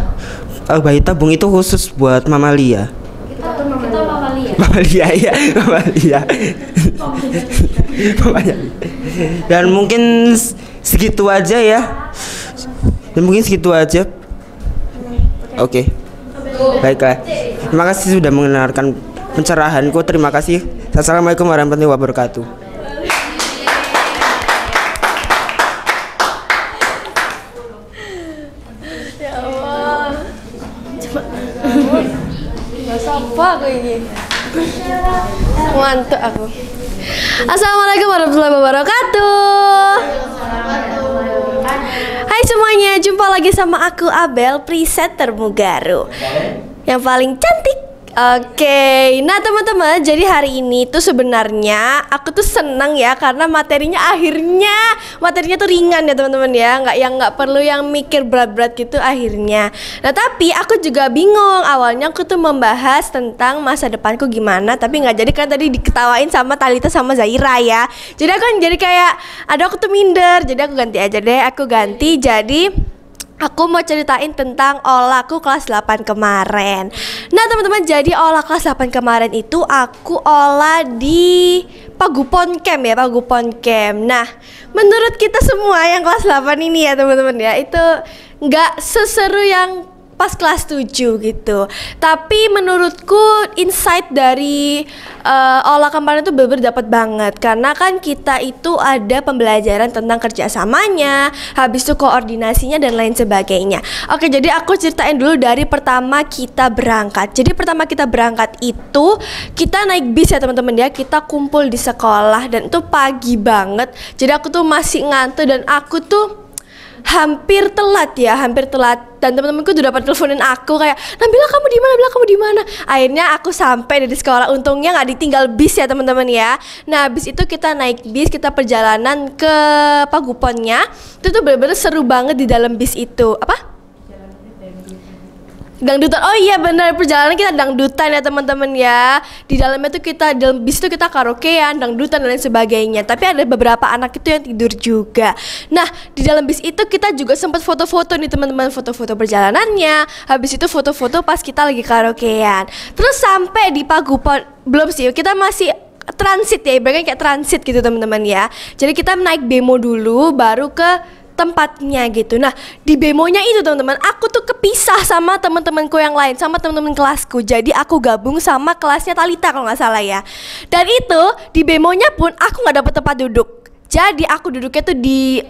Bayi tabung itu khusus buat mamalia. Kita mamalia. Mamalia ya, mamalia. Mamalia. Dan mungkin segitu aja ya. Oke. Baiklah. Terima kasih sudah mendengarkan pencerahanku. Terima kasih. Assalamualaikum warahmatullahi wabarakatuh. Apa aku ini? Ngantuk aku. Assalamualaikum warahmatullahi wabarakatuh. Hai semuanya, jumpa lagi sama aku Abel, presenter Mugaru yang paling cantik. Oke, nah teman-teman, jadi hari ini tuh sebenarnya aku tuh seneng ya karena materinya tuh ringan ya teman-teman ya, nggak perlu yang mikir berat-berat gitu akhirnya. Nah tapi aku juga bingung, awalnya aku tuh membahas tentang masa depanku gimana, tapi nggak jadi kan tadi diketawain sama Talita sama Zaira ya. Jadi aku jadi kayak, aduh aku tuh minder, jadi aku ganti aja deh, jadi aku mau ceritain tentang olahku kelas 8 kemarin. Nah teman-teman, jadi olah kelas 8 kemarin itu aku olah di Pagupon Camp ya, Pagupon Camp. Nah menurut kita semua yang kelas 8 ini ya teman-teman ya, itu nggak seseru yang pas kelas 7 gitu. Tapi menurutku insight dari olah kemarin itu bener-bener dapat banget, karena kan kita itu ada pembelajaran tentang kerjasamanya, habis itu koordinasinya dan lain sebagainya. Oke, jadi aku ceritain dulu dari pertama kita berangkat. Jadi pertama kita berangkat itu kita naik bis ya teman-teman ya, kita kumpul di sekolah dan itu pagi banget. Jadi aku tuh masih ngantuk dan aku tuh hampir telat dan teman-temanku udah dapat teleponin aku kayak, Nabila kamu di mana? Akhirnya aku sampai dari sekolah, untungnya nggak ditinggal bis ya teman-teman ya. Nah bis itu kita naik bis, kita perjalanan ke Paguponnya, itu tuh bener-bener seru banget di dalam bis itu. Apa? Dangdutan. Oh iya benar, perjalanan kita dangdutan ya teman-teman ya. Di dalam bis itu kita karaokean, dangdutan dan lain sebagainya. Tapi ada beberapa anak itu yang tidur juga. Nah, di dalam bis itu kita juga sempat foto-foto nih teman-teman, foto-foto perjalanannya. Habis itu foto-foto pas kita lagi karaokean. Terus sampai di Pagupon, belum sih, kita masih transit ya, ibaratnya kayak transit gitu teman-teman ya. Jadi kita naik bemo dulu baru ke tempatnya gitu. Nah di bemonya itu teman-teman, aku tuh kepisah sama teman-temanku yang lain, sama teman-teman kelasku. Jadi aku gabung sama kelasnya Talita kalau nggak salah ya. Dan itu di bemonya pun aku nggak dapet tempat duduk. Jadi aku duduknya tuh di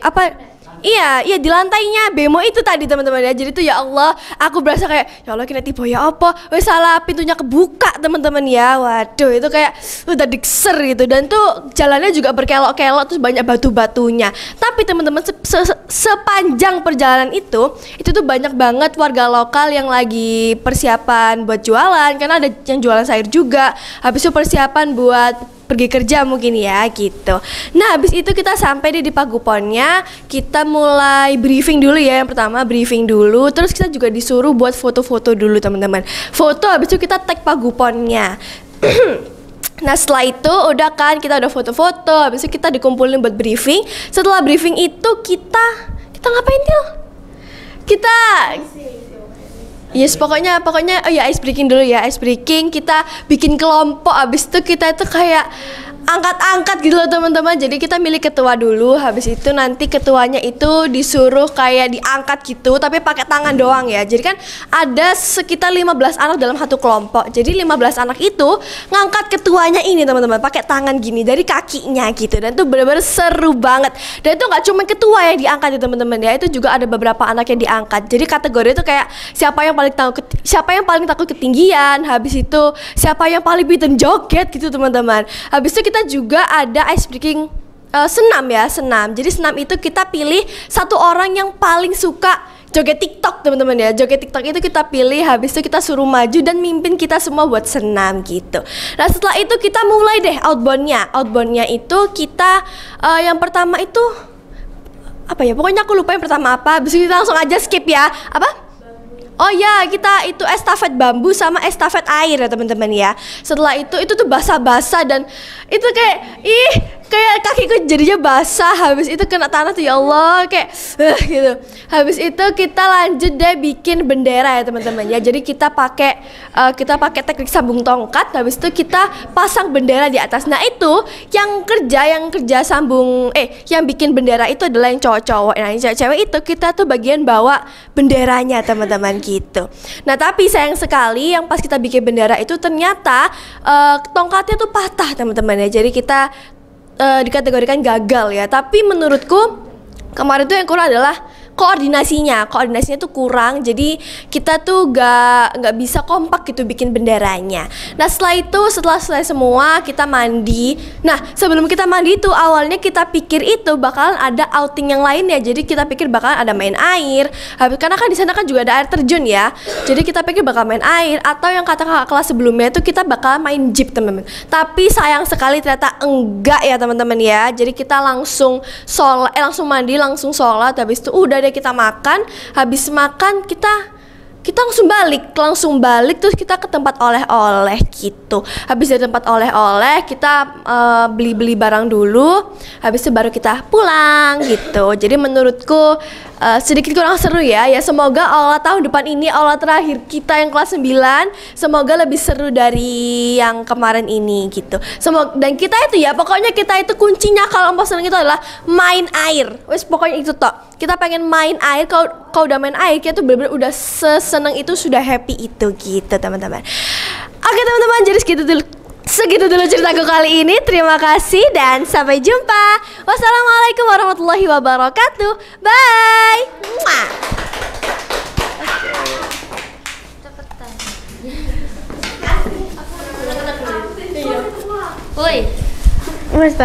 Iya di lantainya bemo itu tadi teman-teman ya. Jadi tuh ya Allah, aku berasa kayak ya Allah kena tiba ya apa, wes salah pintunya kebuka teman-teman ya. Waduh itu kayak udah dikser gitu, dan tuh jalannya juga berkelok-kelok terus banyak batu-batunya. Tapi teman-teman sepanjang perjalanan itu tuh banyak banget warga lokal yang lagi persiapan buat jualan, karena ada yang jualan sayur juga. Habis itu persiapan buat pergi kerja mungkin ya gitu. Nah habis itu kita sampai di Paguponnya, kita mulai briefing dulu ya. Yang pertama briefing dulu, terus kita juga disuruh buat foto-foto dulu teman-teman. Foto habis itu kita tag Paguponnya. Nah setelah itu udah kan kita udah foto-foto, habis itu kita dikumpulin buat briefing. Setelah briefing itu kita ngapain Til? Kita yes pokoknya oh ya ice breaking dulu ya, ice breaking kita bikin kelompok, habis itu kita itu kayak angkat-angkat gitu loh teman-teman. Jadi kita milih ketua dulu, habis itu nanti ketuanya itu disuruh kayak diangkat gitu, tapi pakai tangan doang ya. Jadi kan ada sekitar 15 anak dalam satu kelompok. Jadi 15 anak itu ngangkat ketuanya ini teman-teman, pakai tangan gini dari kakinya gitu. Dan itu benar-benar seru banget. Dan itu nggak cuma ketua yang diangkat ya teman-teman ya, itu juga ada beberapa anak yang diangkat. Jadi kategori itu kayak siapa yang paling takut ketinggian, habis itu siapa yang paling pintar joget gitu teman-teman. Habis itu kita juga ada ice breaking senam ya, senam. Jadi senam itu kita pilih satu orang yang paling suka joget TikTok teman-teman ya. Joget TikTok itu kita pilih, habis itu kita suruh maju dan mimpin kita semua buat senam gitu. Nah setelah itu kita mulai deh outboundnya itu kita yang pertama itu apa ya, pokoknya aku lupa yang pertama apa. Habis itu kita langsung aja skip ya. Apa? Oh ya, kita itu estafet bambu sama estafet air ya teman-teman ya. Setelah itu tuh basah-basah dan itu kayak kakiku jadinya basah. Habis itu kena tanah tuh ya Allah kayak gitu. Habis itu kita lanjut deh bikin bendera ya teman-teman ya. Jadi kita pakai teknik sambung tongkat. Habis itu kita pasang bendera di atas. Nah itu yang kerja sambung yang bikin bendera itu adalah yang cowok-cowok. Nah yang cewek-cewek itu kita tuh bagian bawa benderanya teman-teman gitu. Nah tapi sayang sekali yang pas kita bikin bendera itu ternyata tongkatnya tuh patah teman-teman ya. Jadi kita dikategorikan gagal ya. Tapi menurutku kemarin tuh yang kurang adalah koordinasinya tuh kurang. Jadi kita tuh nggak bisa kompak gitu bikin benderanya. Nah setelah selesai semua kita mandi. Nah sebelum kita mandi itu awalnya kita pikir itu bakalan ada outing yang lain ya. Jadi kita pikir bakalan ada main air. Karena kan di sana kan juga ada air terjun ya. Jadi kita pikir bakal main air, atau yang kata kakak kelas sebelumnya itu kita bakalan main jeep teman-teman. Tapi sayang sekali ternyata enggak ya teman-teman ya. Jadi kita langsung mandi, langsung sholat. Habis itu udah deh kita makan. Habis makan kita langsung balik terus kita ke tempat oleh-oleh gitu. Habis dari tempat oleh-oleh kita beli-beli barang dulu. Habis itu baru kita pulang gitu. Jadi menurutku sedikit kurang seru ya. Ya semoga aula tahun depan ini, aula terakhir kita yang kelas 9, semoga lebih seru dari yang kemarin ini gitu. Semoga, dan kita itu ya pokoknya kita itu kuncinya kalau mau seneng itu adalah main air. Wes pokoknya itu toh. Kita pengen main air. Kalau udah main air kita tuh bener-bener udah seseneng itu, sudah happy itu gitu teman-teman. Oke teman-teman, jadi segitu dulu ceritaku kali ini. Terima kasih dan sampai jumpa. Wassalamualaikum warahmatullahi wabarakatuh. Bye. Mwah. Woi. Wes.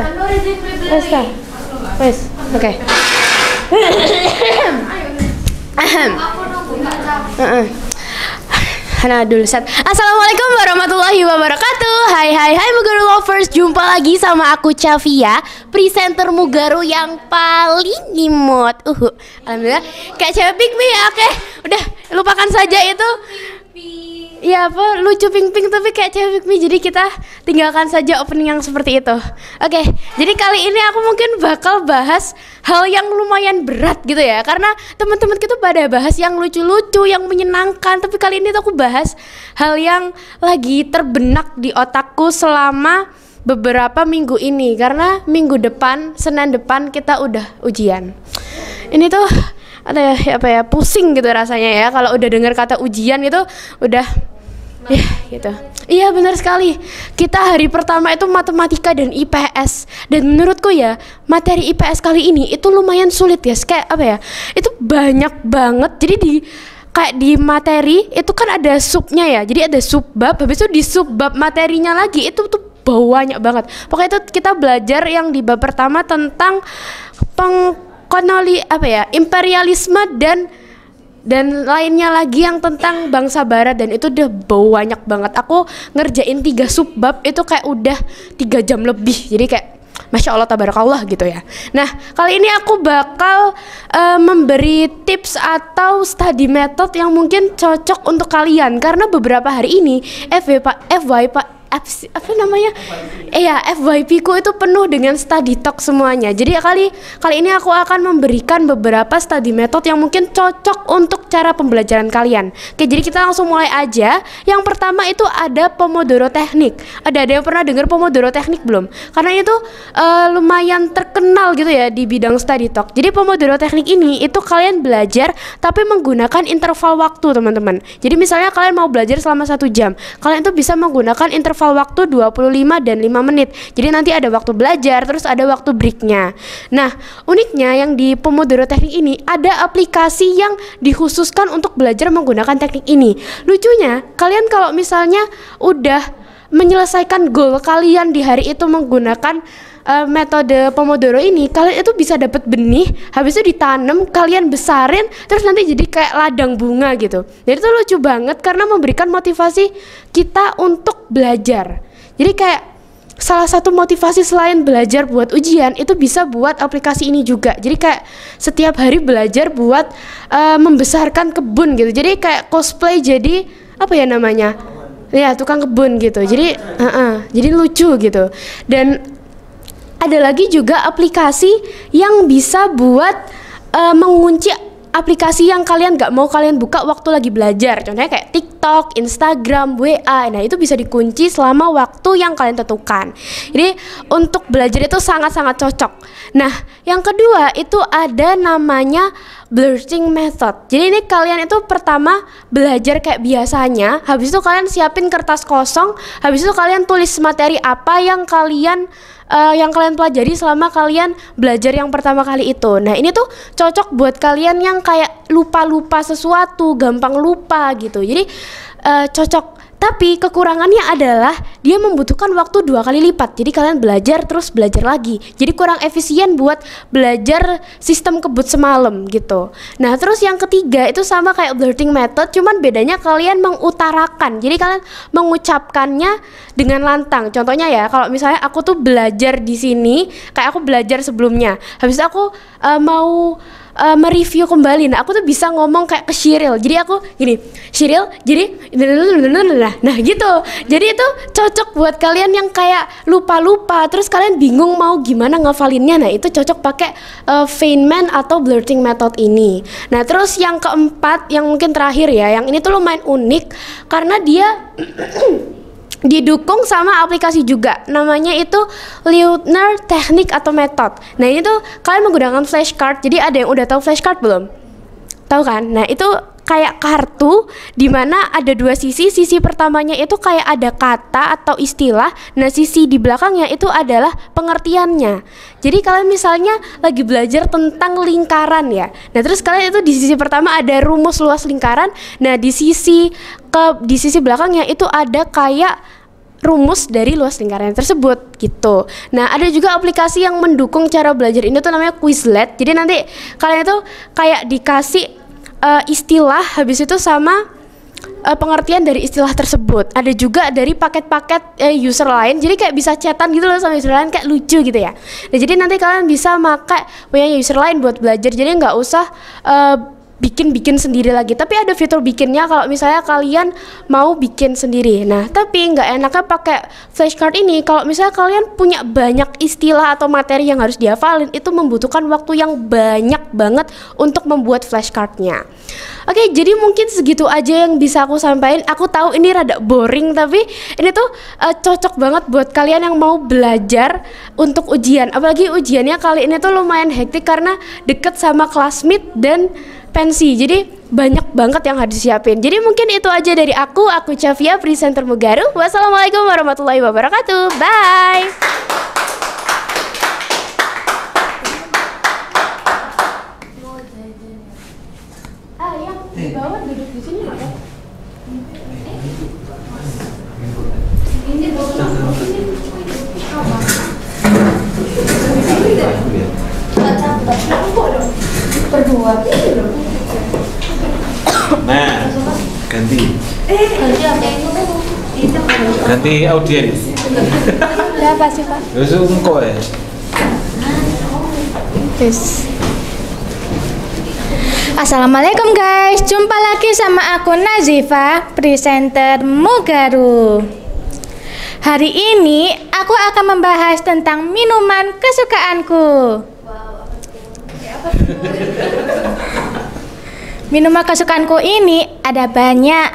Oke. Assalamualaikum warahmatullahi wabarakatuh. Hai Mugaru lovers, jumpa lagi sama aku Chavia, presenter Mugaru yang paling imut. Alhamdulillah, kayak cewek pick me ya. Oke, udah lupakan saja itu. Ya apa, lucu pink tapi kayak cewek pick me. Jadi kita tinggalkan saja opening yang seperti itu. Oke, jadi kali ini aku mungkin bakal bahas hal yang lumayan berat gitu ya. Karena teman-teman kita pada bahas yang lucu-lucu, yang menyenangkan. Tapi kali ini tuh aku bahas hal yang lagi terbenak di otakku selama beberapa minggu ini. Karena minggu depan, Senin depan kita udah ujian. Ini tuh ada apa ya, pusing gitu rasanya ya kalau udah dengar kata ujian itu udah ya gitu. Iya benar sekali. Kita hari pertama itu matematika dan IPS, dan menurutku ya materi IPS kali ini itu lumayan sulit ya. Kayak apa ya, itu banyak banget. Jadi di materi itu kan ada subnya ya. Jadi ada subbab, habis itu di subbab materinya lagi itu tuh banyak banget. Pokoknya itu kita belajar yang di bab pertama tentang imperialisme dan lainnya lagi yang tentang bangsa barat, dan itu udah banyak banget. Aku ngerjain 3 subbab itu kayak udah 3 jam lebih. Jadi kayak Masya Allah tabarakallah gitu ya. Nah kali ini aku bakal memberi tips atau study method yang mungkin cocok untuk kalian. Karena beberapa hari ini apa namanya? FYP ku itu penuh dengan study talk semuanya. Jadi kali ini aku akan memberikan beberapa study method yang mungkin cocok untuk cara pembelajaran kalian. Oke, jadi kita langsung mulai aja. Yang pertama itu ada Pomodoro Technique. Ada yang pernah dengar Pomodoro Technique belum? Karena itu lumayan terkenal gitu ya di bidang study talk. Jadi Pomodoro Technique ini itu kalian belajar tapi menggunakan interval waktu, teman-teman. Jadi misalnya kalian mau belajar selama 1 jam, kalian tuh bisa menggunakan interval waktu 25 dan 5 menit. Jadi nanti ada waktu belajar, terus ada waktu breaknya. Nah, uniknya yang di Pomodoro Technique ini ada aplikasi yang dikhususkan untuk belajar menggunakan teknik ini. Lucunya, kalian kalau misalnya udah menyelesaikan goal kalian di hari itu menggunakan metode Pomodoro ini, kalian itu bisa dapat benih, habis itu ditanam, kalian besarin, terus nanti jadi kayak ladang bunga gitu. Jadi itu lucu banget karena memberikan motivasi kita untuk belajar. Jadi kayak salah satu motivasi selain belajar buat ujian itu bisa buat aplikasi ini juga. Jadi kayak setiap hari belajar buat membesarkan kebun gitu. Jadi kayak cosplay jadi apa ya namanya? Ya, tukang kebun gitu. Jadi jadi lucu gitu. Dan ada lagi juga aplikasi yang bisa buat mengunci aplikasi yang kalian gak mau kalian buka waktu lagi belajar. Contohnya kayak TikTok, Instagram, WA. Nah, itu bisa dikunci selama waktu yang kalian tentukan. Jadi untuk belajar itu sangat-sangat cocok. Nah, yang kedua itu ada namanya blurting method. Jadi ini kalian itu pertama belajar kayak biasanya, habis itu kalian siapin kertas kosong, habis itu kalian tulis materi apa yang kalian pelajari selama kalian belajar yang pertama kali itu. Nah, ini tuh cocok buat kalian yang kayak lupa-lupa sesuatu, gampang lupa gitu. Jadi cocok. Tapi kekurangannya adalah dia membutuhkan waktu 2 kali lipat. Jadi kalian belajar terus belajar lagi. Jadi kurang efisien buat belajar sistem kebut semalam gitu. Nah, terus yang ketiga itu sama kayak blurting method, cuman bedanya kalian mengutarakan. Jadi kalian mengucapkannya dengan lantang. Contohnya ya, kalau misalnya aku tuh belajar di sini, kayak aku belajar sebelumnya. Habis itu aku mau mereview kembali. Nah, aku tuh bisa ngomong kayak ke Shiril. Jadi aku gini, Shiril, jadi nah gitu. Jadi itu cocok buat kalian yang kayak lupa-lupa, terus kalian bingung mau gimana ngafalinnya. Nah, itu cocok pakai Feynman atau blurting method ini. Nah, terus yang keempat, yang mungkin terakhir ya, yang ini tuh lumayan unik karena dia didukung sama aplikasi juga, namanya itu Leutner teknik atau metode. Nah, ini tuh kalian menggunakan flashcard. Jadi ada yang udah tahu flashcard belum? Tahu kan? Nah, itu kayak kartu di mana ada 2 sisi. Sisi pertamanya itu kayak ada kata atau istilah. Nah, sisi di belakangnya itu adalah pengertiannya. Jadi kalian misalnya lagi belajar tentang lingkaran ya. Nah, terus kalian itu di sisi pertama ada rumus luas lingkaran. Nah, di sisi belakangnya itu ada kayak rumus dari luas lingkaran tersebut gitu. Nah, ada juga aplikasi yang mendukung cara belajar ini tuh namanya Quizlet. Jadi nanti kalian itu kayak dikasih istilah, habis itu sama pengertian dari istilah tersebut. Ada juga dari paket-paket user lain. Jadi kayak bisa chatan gitu loh sama user lain, kayak lucu gitu ya. Nah, jadi nanti kalian bisa pakai punya user lain buat belajar. Jadi nggak usah bikin sendiri lagi. Tapi ada fitur bikinnya kalau misalnya kalian mau bikin sendiri. Nah, tapi nggak enaknya pakai flashcard ini kalau misalnya kalian punya banyak istilah atau materi yang harus dihafalin, itu membutuhkan waktu yang banyak banget untuk membuat flashcardnya. Oke, jadi mungkin segitu aja yang bisa aku sampaikan. Aku tahu ini rada boring, tapi ini tuh cocok banget buat kalian yang mau belajar untuk ujian. Apalagi ujiannya kali ini tuh lumayan hektik karena deket sama classmate dan pensi. Jadi banyak banget yang harus disiapin. Jadi mungkin itu aja dari aku Chavia, presenter Mugaru. Wassalamualaikum warahmatullahi wabarakatuh. Bye. Yang di bawah duduk di sini nggak? Ini berdua. Nah, ganti audiens. Berapa sih, Pak? Besok engkau ya. Assalamualaikum guys, jumpa lagi sama aku Nazifa, presenter Mugaru. Hari ini aku akan membahas tentang minuman kesukaanku. Minuman kesukaanku ini ada banyak,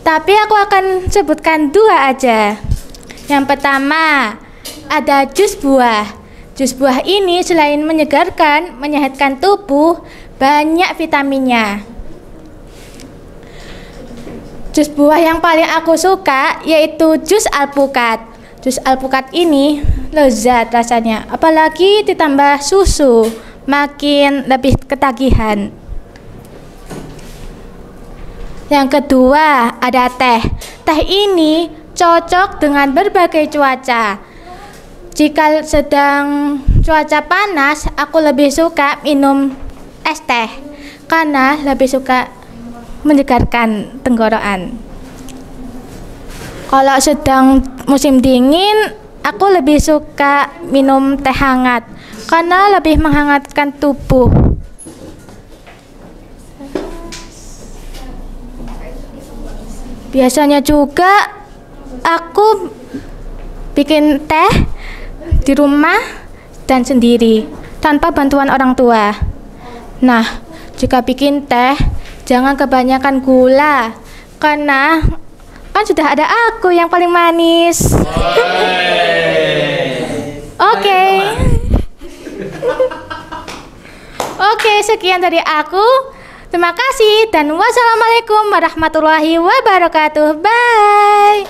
tapi aku akan sebutkan 2 aja. Yang pertama, ada jus buah. Jus buah ini selain menyegarkan, menyehatkan tubuh, banyak vitaminnya. Jus buah yang paling aku suka yaitu jus alpukat. Jus alpukat ini lezat rasanya, apalagi ditambah susu, makin lebih ketagihan. Yang kedua, ada teh. Teh ini cocok dengan berbagai cuaca. Jika sedang cuaca panas, aku lebih suka minum es teh karena lebih suka menyegarkan tenggorokan. Kalau sedang musim dingin, aku lebih suka minum teh hangat karena lebih menghangatkan tubuh. Biasanya juga aku bikin teh di rumah dan sendiri tanpa bantuan orang tua. Nah, jika bikin teh jangan kebanyakan gula, karena kan sudah ada aku yang paling manis. Oke. Oke, sekian dari aku. Terima kasih dan wassalamualaikum warahmatullahi wabarakatuh. Bye.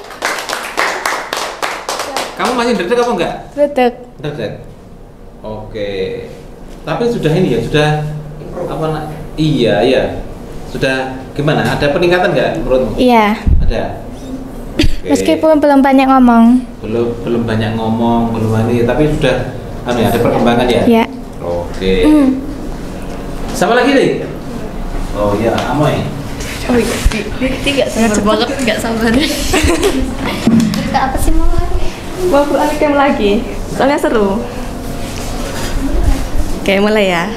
Kamu masih dedek apa enggak? Dedek. Dedek. Oke. Tapi sudah ini ya, sudah apa nak? Iya. Sudah gimana? Ada peningkatan nggak menurutmu? Iya. Ada. Oke. Meskipun belum banyak ngomong. Belum banyak ngomong, belum ini, tapi sudah ada perkembangan ya? Iya. Oke. Siapa lagi nih? Oh ya, Amoy. Oh iya, nggak sabar banget, nggak sabar. Cerita apa sih mau? Mau Quran Camp lagi, soalnya seru. Oke, mulai ya.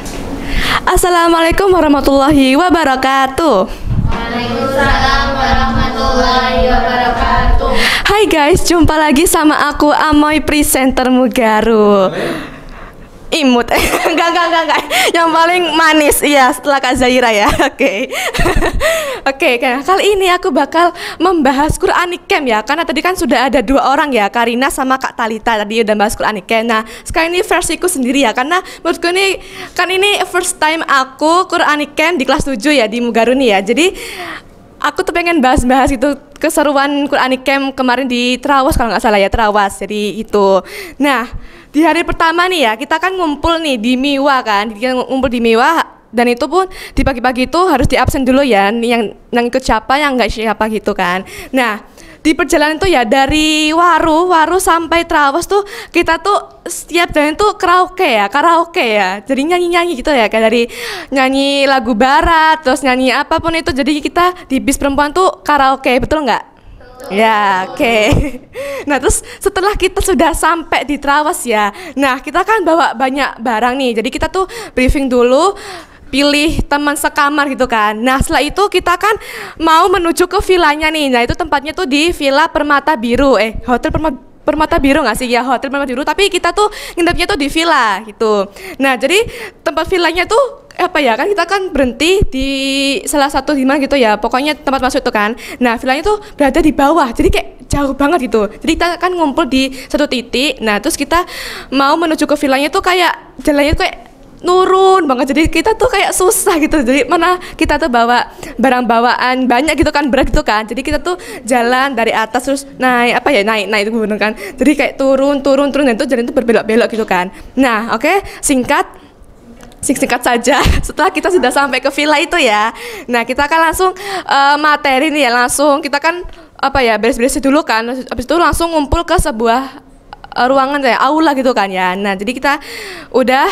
Assalamualaikum warahmatullahi wabarakatuh. Waalaikumsalam warahmatullahi wabarakatuh. Hai guys, jumpa lagi sama aku Amoy presenter Mugaru. Imut, enggak. Yang paling manis, iya setelah Kak Zaira ya. Oke. Oke, kali ini aku bakal membahas Quranic Camp ya. Karena tadi kan sudah ada 2 orang ya, Karina sama Kak Talita tadi udah bahas Quranic Camp. Nah, sekarang ini versiku sendiri ya. Karena menurutku ini kan ini first time aku Quranic Camp di kelas 7 ya di Mugaru nih ya. Jadi aku tuh pengen bahas-bahas itu keseruan Quranic Camp kemarin di Trawas kalau nggak salah ya, Trawas. Jadi itu. Nah, di hari pertama nih ya, kita kan ngumpul nih di Miwa kan, kita ngumpul di Miwa, dan itu pun di pagi-pagi itu harus di absen dulu ya, yang ikut siapa, yang nggak siapa gitu kan. Nah, di perjalanan itu ya dari Waru sampai Trawas tuh kita tuh setiap jalan tuh karaoke ya, jadi nyanyi gitu ya, kayak dari nyanyi lagu barat, terus nyanyi apapun itu, jadi kita di bis perempuan tuh karaoke, betul nggak? Ya, oke. Nah, terus setelah kita sudah sampai di Trawas ya, nah kita kan bawa banyak barang nih, jadi kita tuh briefing dulu, pilih teman sekamar gitu kan. Nah, setelah itu kita kan mau menuju ke villanya nih. Nah, itu tempatnya tuh di Villa Permata Biru, Hotel Permata Biru nggak sih? Ya, Hotel Permata Biru, tapi kita tuh nginepnya tuh di villa gitu. Nah, jadi tempat villanya tuh apa ya, kan kita kan berhenti di salah satu gimana gitu ya, pokoknya tempat masuk itu kan. Nah, villanya tuh berada di bawah, jadi kayak jauh banget gitu. Jadi kita kan ngumpul di satu titik. Nah, terus kita mau menuju ke villanya tuh kayak jalannya tuh kayak nurun banget, jadi kita tuh kayak susah gitu. Jadi mana kita tuh bawa barang bawaan banyak gitu kan, berat gitu kan, jadi kita tuh jalan dari atas terus naik itu gunung kan, jadi kayak turun dan itu jalan itu berbelok-belok gitu kan. Nah, oke, singkat saja, setelah kita sudah sampai ke villa itu ya, nah kita kan langsung materi nih ya, langsung kita kan beres-beres dulu kan, habis itu langsung ngumpul ke sebuah ruangan ya, aula gitu kan ya. Nah, jadi kita udah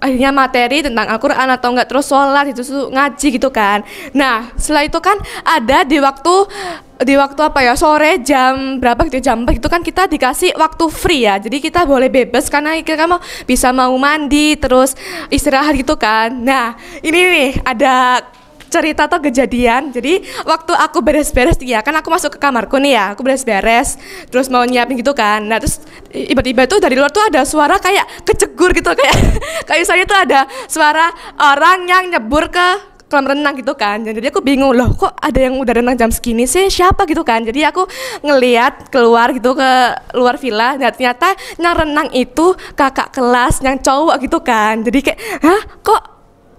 akhirnya materi tentang Al-Quran atau enggak, terus sholat itu ngaji gitu kan. Nah, setelah itu kan ada di waktu sore jam berapa gitu, jam 4 itu kan kita dikasih waktu free ya, jadi kita boleh bebas karena kita bisa mau mandi terus istirahat gitu kan. Nah, ini nih ada cerita atau kejadian. Jadi waktu aku beres-beres ya, kan aku masuk ke kamarku nih ya, aku beres-beres, terus mau nyiapin gitu kan. Nah terus tiba-tiba tuh dari luar tuh ada suara kayak kecegur gitu, kayak kayak saya tuh ada suara orang yang nyebur ke kolam renang gitu kan. Jadi aku bingung, loh kok ada yang udah renang jam segini sih, siapa gitu kan. Jadi aku ngeliat keluar gitu ke luar villa, dan ternyata yang renang itu kakak kelas yang cowok gitu kan. Jadi kayak, hah kok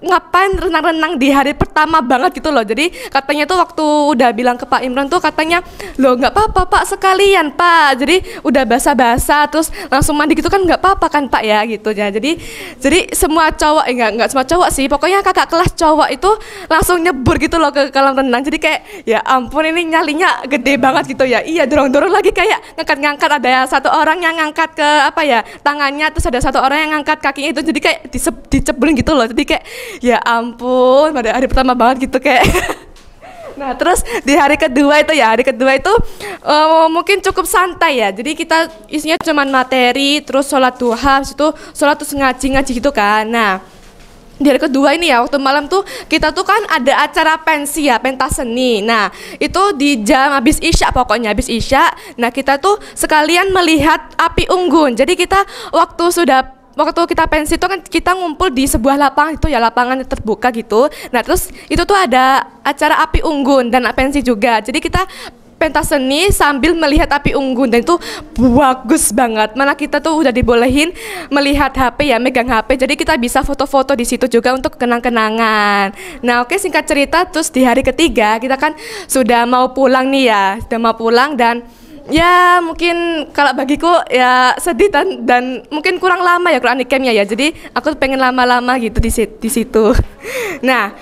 ngapain renang-renang di hari pertama banget gitu loh. Jadi katanya tuh waktu udah bilang ke Pak Imran tuh katanya, loh nggak apa-apa Pak, sekalian Pak, jadi udah basah-basah terus langsung mandi gitu kan nggak apa-apa kan Pak ya gitu ya. Jadi semua cowok nggak semua cowok sih, pokoknya kakak kelas cowok itu langsung nyebur gitu loh ke kolam renang. Jadi kayak ya ampun, ini nyalinya gede banget gitu ya. Iya, dorong-dorong lagi kayak ngangkat-ngangkat, ada satu orang yang ngangkat ke apa ya tangannya, terus ada satu orang yang ngangkat kakinya itu, jadi kayak dicebulin gitu loh. Jadi kayak ya ampun, pada hari pertama banget gitu kayak. Nah terus di hari kedua itu mungkin cukup santai ya. Jadi kita isinya cuman materi, terus sholat duha, habis itu sholat terus ngaji gitu kan. Nah di hari kedua ini ya, waktu malam tuh kita tuh kan ada acara pensi ya, pentas seni. Nah itu di jam habis isya, pokoknya habis isya. Nah kita tuh sekalian melihat api unggun. Jadi kita waktu kita pensi itu kan kita ngumpul di sebuah lapangan itu ya, lapangan terbuka gitu. Nah terus itu tuh ada acara api unggun dan pensi juga. Jadi kita pentas seni sambil melihat api unggun, dan itu bagus banget. Malah kita tuh udah dibolehin melihat HP ya, megang HP. Jadi kita bisa foto-foto di situ juga untuk kenang-kenangan. Nah oke, singkat cerita terus di hari ketiga kita kan sudah mau pulang nih ya, dan ya mungkin kalau bagiku ya sedih dan mungkin kurang lama ya Quranic Camp-nya ya. Jadi aku pengen lama-lama gitu di situ. Nah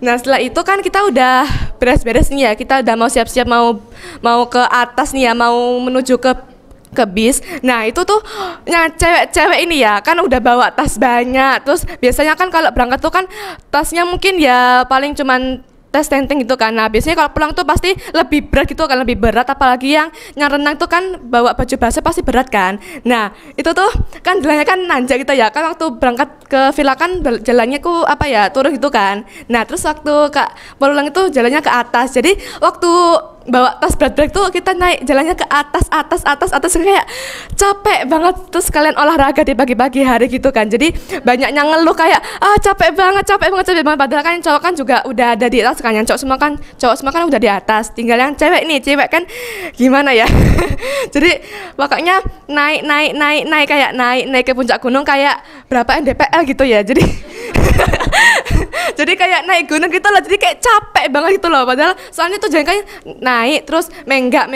setelah itu kan kita udah beres-beres nih ya, kita udah mau siap-siap mau ke atas nih ya, mau menuju ke bis. Nah itu tuh yang cewek-cewek ini ya kan udah bawa tas banyak. Terus biasanya kan kalau berangkat tuh kan tasnya mungkin ya paling cuman tes tenteng gitu kan. Nah biasanya kalau pulang tuh pasti lebih berat gitu kan, lebih berat, apalagi yang renang tuh kan bawa baju basah pasti berat kan. Nah itu tuh kan jalannya kan nanjak gitu ya kan, waktu berangkat ke villa kan jalannya ku apa ya, turun gitu kan. Nah terus waktu pulang itu jalannya ke atas. Jadi waktu bawa tas berat-berat tuh kita naik jalannya ke atas kayak capek banget. Terus kalian olahraga di pagi-pagi hari gitu kan. Jadi banyak yang ngeluh kayak capek banget. Padahal kan cowok kan juga udah ada di atas kan, yang cowok semua kan udah di atas. Tinggal yang cewek kan gimana ya. Jadi pokoknya naik kayak naik ke puncak gunung kayak berapa NDPL gitu ya. Jadi jadi kayak naik gunung gitu loh. Jadi kayak capek banget gitu loh. Padahal soalnya tuh jalan kayak naik terus menggak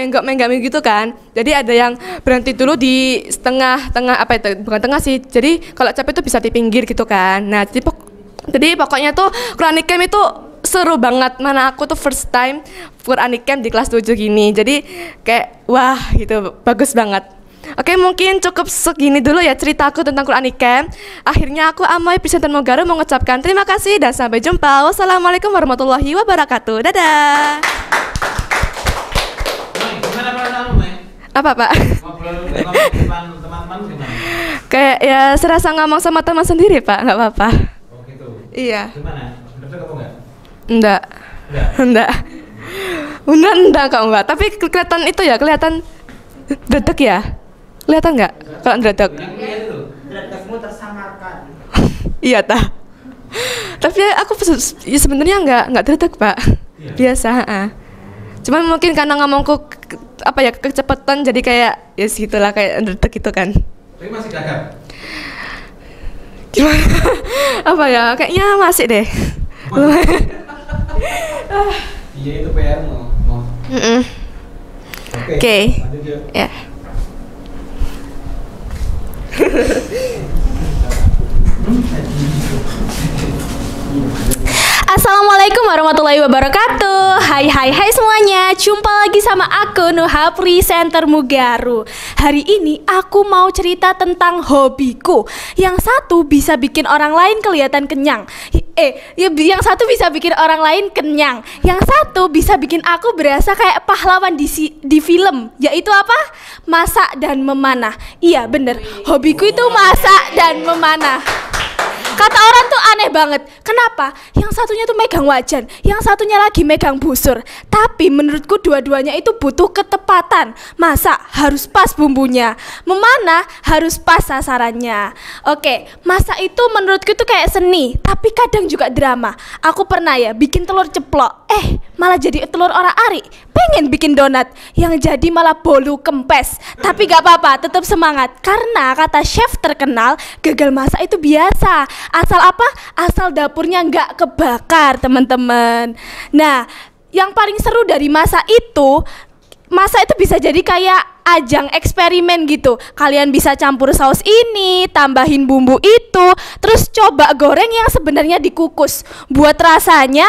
gitu kan. Jadi ada yang berhenti dulu di tengah apa itu, bukan tengah sih. Jadi kalau capek tuh bisa di pinggir gitu kan. Nah jadi pokoknya tuh Quranic Camp itu seru banget. Mana aku tuh first time Quranic Camp di kelas 7 gini. Jadi kayak wah gitu, bagus banget. Oke, mungkin cukup segini dulu ya ceritaku tentang Quranic Camp. Akhirnya aku Amoy Presenter Mugaru mengucapkan terima kasih dan sampai jumpa. Wassalamualaikum warahmatullahi wabarakatuh. Dadah. Gimana perasaanmu, Mai? Apa Pak? Ngobrol teman-teman gimana? Kayak ya serasa ngomong sama teman sendiri Pak, nggak apa-apa. Oh gitu. Iya. Gimana? Bener apa Enggak. enggak? Enggak kok Mbak. Tapi kelihatan itu ya, kelihatan dedek ya. Kelihatan nggak kalau dedek? Dedekmu tersamarkan. Iya tah. Tapi aku ya sebenarnya nggak dedek Pak. Iya. Biasa. Cuman mungkin karena ngomongku apa ya kecepatan, jadi kayak ya segitulah, kayak dedek gitu kan. Tapi masih gagap. Gimana? Apa ya? Kayaknya masih deh. Iya itu PR-mu. Oke. Lanjut yuk. Ya. Assalamualaikum warahmatullahi wabarakatuh. Hai semuanya. Jumpa lagi sama aku Nuha Presenter Mugaru. Hari ini aku mau cerita tentang hobiku. Yang satu bisa bikin orang lain kelihatan kenyang. Yang satu bisa bikin orang lain kenyang. Yang satu bisa bikin aku berasa kayak pahlawan di film. Yaitu apa? Masak dan memanah. Iya bener, hobiku itu masak dan memanah. Kata orang tuh aneh banget. Kenapa? Yang satunya tuh megang wajan, yang satunya lagi megang busur. Tapi menurutku dua-duanya itu butuh ketepatan. Masak harus pas bumbunya, memanah harus pas sasarannya. Oke, masak itu menurutku tuh kayak seni, tapi kadang juga drama. Aku pernah ya bikin telur ceplok, malah jadi telur orak-arik. Pengen bikin donat, yang jadi malah bolu kempes. Tapi gak apa-apa, tetap semangat. Karena kata chef terkenal, gagal masak itu biasa. Asal apa? Asal dapurnya nggak kebakar, teman-teman. Nah, yang paling seru dari masak itu bisa jadi kayak ajang eksperimen gitu. Kalian bisa campur saus ini, tambahin bumbu itu, terus coba goreng yang sebenarnya dikukus. Buat rasanya,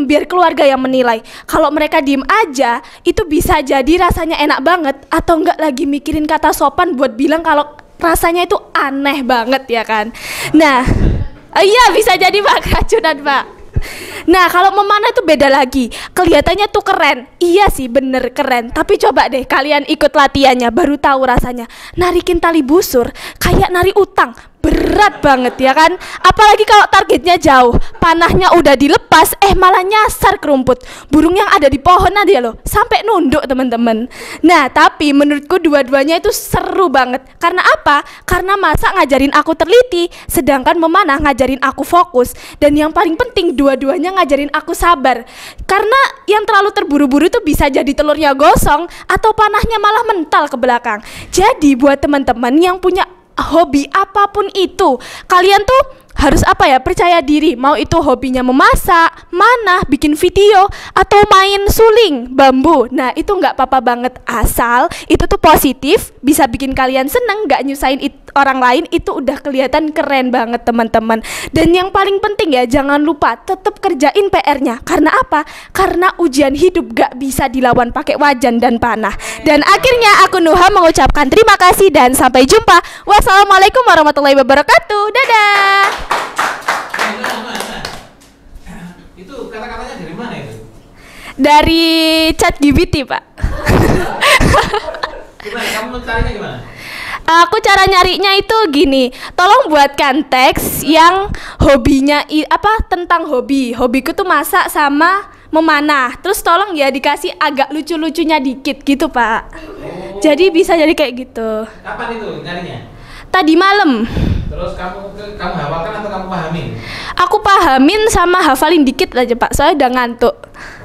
biar keluarga yang menilai. Kalau mereka diem aja, itu bisa jadi rasanya enak banget, atau enggak lagi mikirin kata sopan buat bilang kalau rasanya itu aneh banget ya kan. Nah, iya bisa jadi Pak, keracunan Pak. Nah, kalau memanah itu beda lagi. Kelihatannya tuh keren. Iya sih, bener keren. Tapi coba deh kalian ikut latihannya, baru tahu rasanya. Narikin tali busur kayak nari utang. Berat banget ya kan. Apalagi kalau targetnya jauh, panahnya udah dilepas, malah nyasar ke rumput. Burung yang ada di pohon aja loh, sampai nunduk teman-teman. Nah, tapi menurutku dua-duanya itu seru banget. Karena apa? Karena masak ngajarin aku teliti, sedangkan memanah ngajarin aku fokus. Dan yang paling penting, dua-duanya ngajarin aku sabar. Karena yang terlalu terburu-buru itu bisa jadi telurnya gosong atau panahnya malah mental ke belakang. Jadi buat teman-teman yang punya hobi apapun itu, kalian tuh harus percaya diri. Mau itu hobinya memasak, manah, bikin video, atau main suling bambu. Nah, itu nggak apa-apa banget, asal itu tuh positif, bisa bikin kalian seneng, nggak nyusahin orang lain. Itu udah kelihatan keren banget teman-teman. Dan yang paling penting ya, jangan lupa tetap kerjain PR-nya. Karena apa? Karena ujian hidup gak bisa dilawan pakai wajan dan panah. Dan akhirnya aku Nuha mengucapkan terima kasih dan sampai jumpa. Wassalamualaikum warahmatullahi wabarakatuh. Dadah. Itu kata-katanya dari mana itu? Dari ChatGPT, Pak. Gimana? Kamu carinya gimana? Aku cara nyarinya itu gini, tolong buatkan teks yang hobinya tentang hobi. Hobiku tuh masak sama memanah. Terus tolong ya dikasih agak lucu-lucunya dikit gitu, Pak. Jadi bisa jadi kayak gitu. Kapan itu nyarinya? Tadi malam. Terus kamu hafalkan atau kamu pahamin? Aku pahamin sama hafalin dikit aja, Pak. Soalnya udah ngantuk.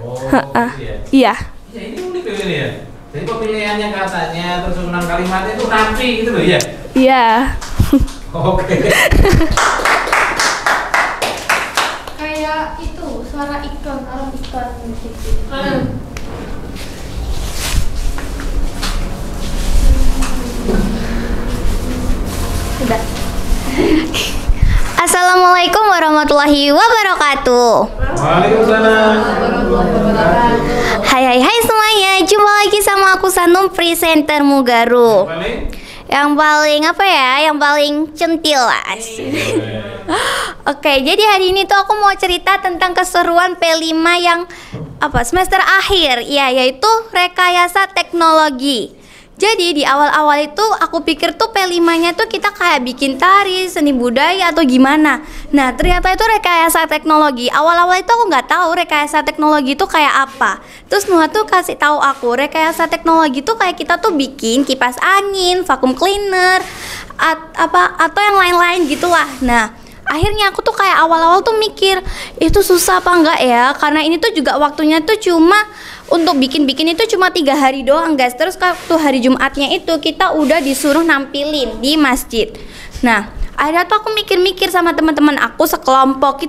Oh, gitu ya? Iya. Ya ini unik ini ya. Jadi pemilihannya katanya, terus susunan kalimatnya itu rapi gitu loh ya? Iya. Oke. Kayak itu suara iklan, alarm iklan gitu. Udah. Assalamualaikum warahmatullahi wabarakatuh. Waalaikumsalam. Hai semuanya, jumpa lagi sama aku Sanum, presenter Mugaru. Yang paling yang paling centil lah. Oke, jadi hari ini tuh aku mau cerita tentang keseruan P5 yang semester akhir, yaitu rekayasa teknologi. Jadi di awal-awal itu aku pikir tuh P5-nya tuh kita kayak bikin tari, seni budaya atau gimana. Nah, ternyata itu rekayasa teknologi. Awal-awal itu aku nggak tahu rekayasa teknologi itu kayak apa. Terus Nuha tuh kasih tahu aku, rekayasa teknologi tuh kayak kita tuh bikin kipas angin, vacuum cleaner, atau yang lain-lain gitulah. Nah, akhirnya aku tuh kayak awal-awal tuh mikir, itu susah apa enggak ya? Karena ini tuh juga waktunya tuh cuma untuk bikin-bikin itu cuma 3 hari doang, guys. Terus waktu hari Jumatnya itu kita udah disuruh nampilin di masjid. Nah, akhirnya tuh aku mikir-mikir sama teman-teman aku sekelompok.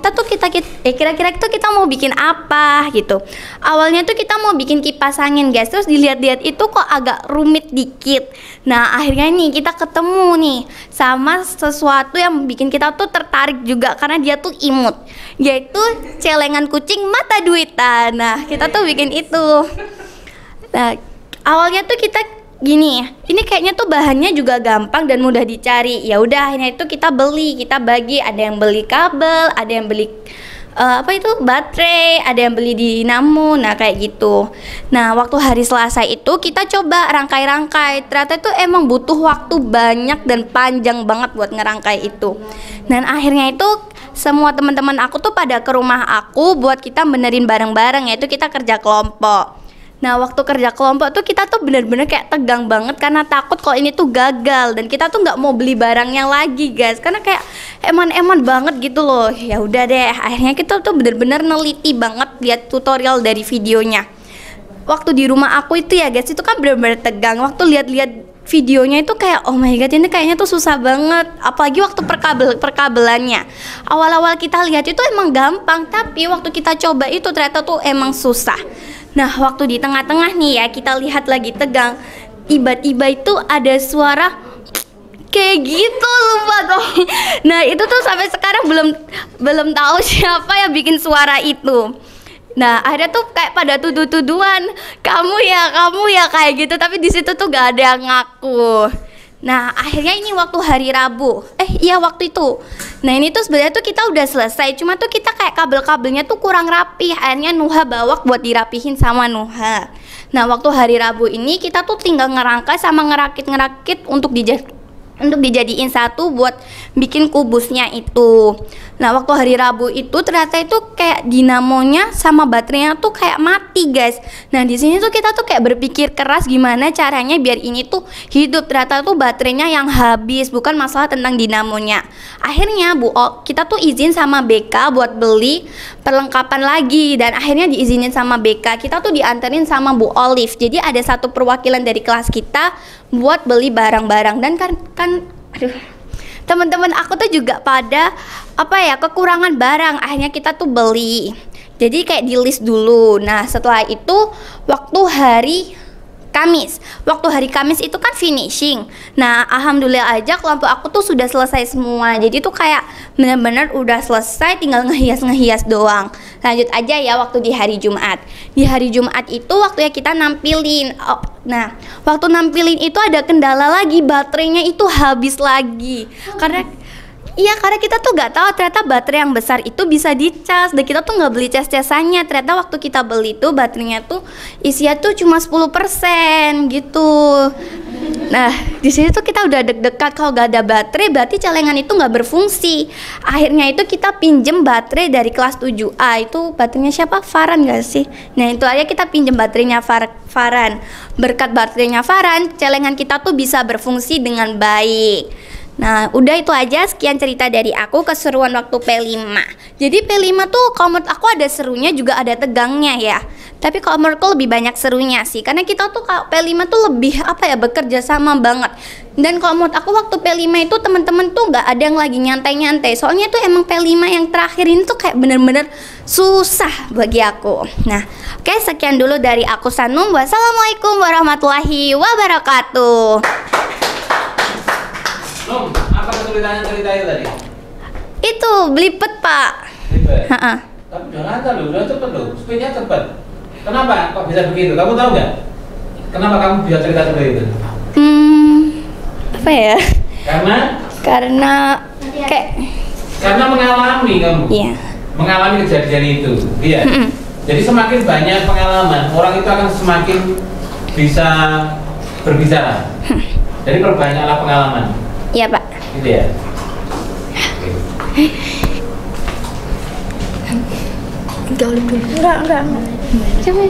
Kira-kira itu kita mau bikin apa gitu. Awalnya tuh kita mau bikin kipas angin, guys. Terus dilihat-lihat itu kok agak rumit dikit. Nah, akhirnya nih kita ketemu nih sama sesuatu yang bikin kita tuh tertarik juga karena dia tuh imut, yaitu celengan kucing mata duitan. Nah, kita tuh bikin itu. Nah, awalnya tuh kita gini, ini kayaknya tuh bahannya juga gampang dan mudah dicari. Ya udah, akhirnya itu kita bagi, ada yang beli kabel, ada yang beli baterai, ada yang beli dinamo. Nah, kayak gitu. Nah, waktu hari Selasa itu kita coba rangkai-rangkai. Ternyata itu emang butuh waktu banyak dan panjang banget buat ngerangkai itu. Dan akhirnya itu semua teman-teman aku tuh pada ke rumah aku buat kita benerin bareng-bareng, yaitu kita kerja kelompok. Nah, waktu kerja kelompok tuh kita tuh bener-bener kayak tegang banget karena takut kalau ini tuh gagal, dan kita tuh nggak mau beli barangnya lagi guys, karena kayak eman-eman banget gitu loh. Ya udah deh, akhirnya kita tuh bener-bener neliti banget lihat tutorial dari videonya. Waktu di rumah aku itu ya guys, itu kan bener-bener tegang. Waktu lihat-lihat videonya itu kayak oh my god, ini kayaknya tuh susah banget, apalagi waktu perkabelannya. Awal-awal kita lihat itu emang gampang, tapi waktu kita coba itu ternyata tuh emang susah. Nah, waktu di tengah-tengah nih ya, kita lihat lagi tegang, tiba-tiba itu ada suara kayak gitu, lupa tuh. Nah, itu tuh sampai sekarang belum tahu siapa yang bikin suara itu. Nah, akhirnya tuh kayak pada tuduh-tuduhan, kamu ya kayak gitu, tapi di situ tuh gak ada yang ngaku. Nah, akhirnya ini waktu hari Rabu. Iya waktu itu. Nah, ini tuh sebenarnya tuh kita udah selesai, cuma tuh kita kayak kabel-kabelnya tuh kurang rapi. Akhirnya Nuha bawa buat dirapihin sama Nuha. Nah, waktu hari Rabu ini kita tuh tinggal ngerangkai sama ngerakit-ngerakit untuk dijadiin satu buat bikin kubusnya itu. Nah, waktu hari Rabu itu ternyata itu kayak dinamonya sama baterainya tuh kayak mati guys. Nah, di sini tuh kita tuh kayak berpikir keras gimana caranya biar ini tuh hidup. Ternyata tuh baterainya yang habis, bukan masalah tentang dinamonya. Akhirnya kita tuh izin sama BK buat beli perlengkapan lagi, dan akhirnya diizinin sama BK. Kita tuh dianterin sama Bu Olive. Jadi ada satu perwakilan dari kelas kita buat beli barang-barang, dan teman-teman aku tuh juga pada kekurangan barang. Akhirnya kita tuh beli, jadi kayak di list dulu. Nah, setelah itu waktu hari Kamis itu kan finishing. Nah, alhamdulillah aja kelompok aku tuh sudah selesai semua. Jadi tuh kayak benar-benar udah selesai, tinggal ngehias doang. Lanjut aja ya waktu di hari Jumat. Di hari Jumat itu waktunya kita nampilin. Nah, waktu nampilin itu ada kendala lagi, baterainya itu habis lagi. Karena kita tuh gak tahu ternyata baterai yang besar itu bisa dicas, dan kita tuh nggak beli cas-casannya. Ternyata waktu kita beli tuh baterainya tuh isinya tuh cuma 10% gitu. Nah, di sini tuh kita udah deg-degan, kalau gak ada baterai berarti celengan itu nggak berfungsi. Akhirnya itu kita pinjem baterai dari kelas 7A. Itu baterainya siapa? Farhan gak sih? Nah, itu aja kita pinjem baterainya Farhan. Berkat baterainya Farhan, celengan kita tuh bisa berfungsi dengan baik. Nah, udah itu aja, sekian cerita dari aku, keseruan waktu P5. Jadi P5 tuh kalau menurut aku ada serunya juga ada tegangnya ya. Tapi kalau menurutku lebih banyak serunya sih, karena kita tuh kalau P5 tuh lebih bekerja sama banget. Dan kalau menurut aku waktu P5 itu teman-teman tuh nggak ada yang lagi nyantai-nyantai. Soalnya tuh emang P5 yang terakhir ini tuh kayak bener-bener susah bagi aku. Nah, oke, sekian dulu dari aku, Sanum. Wassalamualaikum warahmatullahi wabarakatuh. Apa kesulitannya cerita itu tadi? Itu belipet, Pak. Belipet? Tapi udah lancar loh, udah cepet loh, speednya cepet. Kenapa kok bisa begitu? Kamu tahu nggak? Kenapa kamu bisa cerita seperti itu? Apa ya? Karena mengalami kamu. Iya. Mengalami kejadian itu. Iya. Jadi semakin banyak pengalaman, orang itu akan semakin bisa berbicara. Jadi perbanyaklah pengalaman. Iya, Pak. Gitu ya. Enggak. Coba.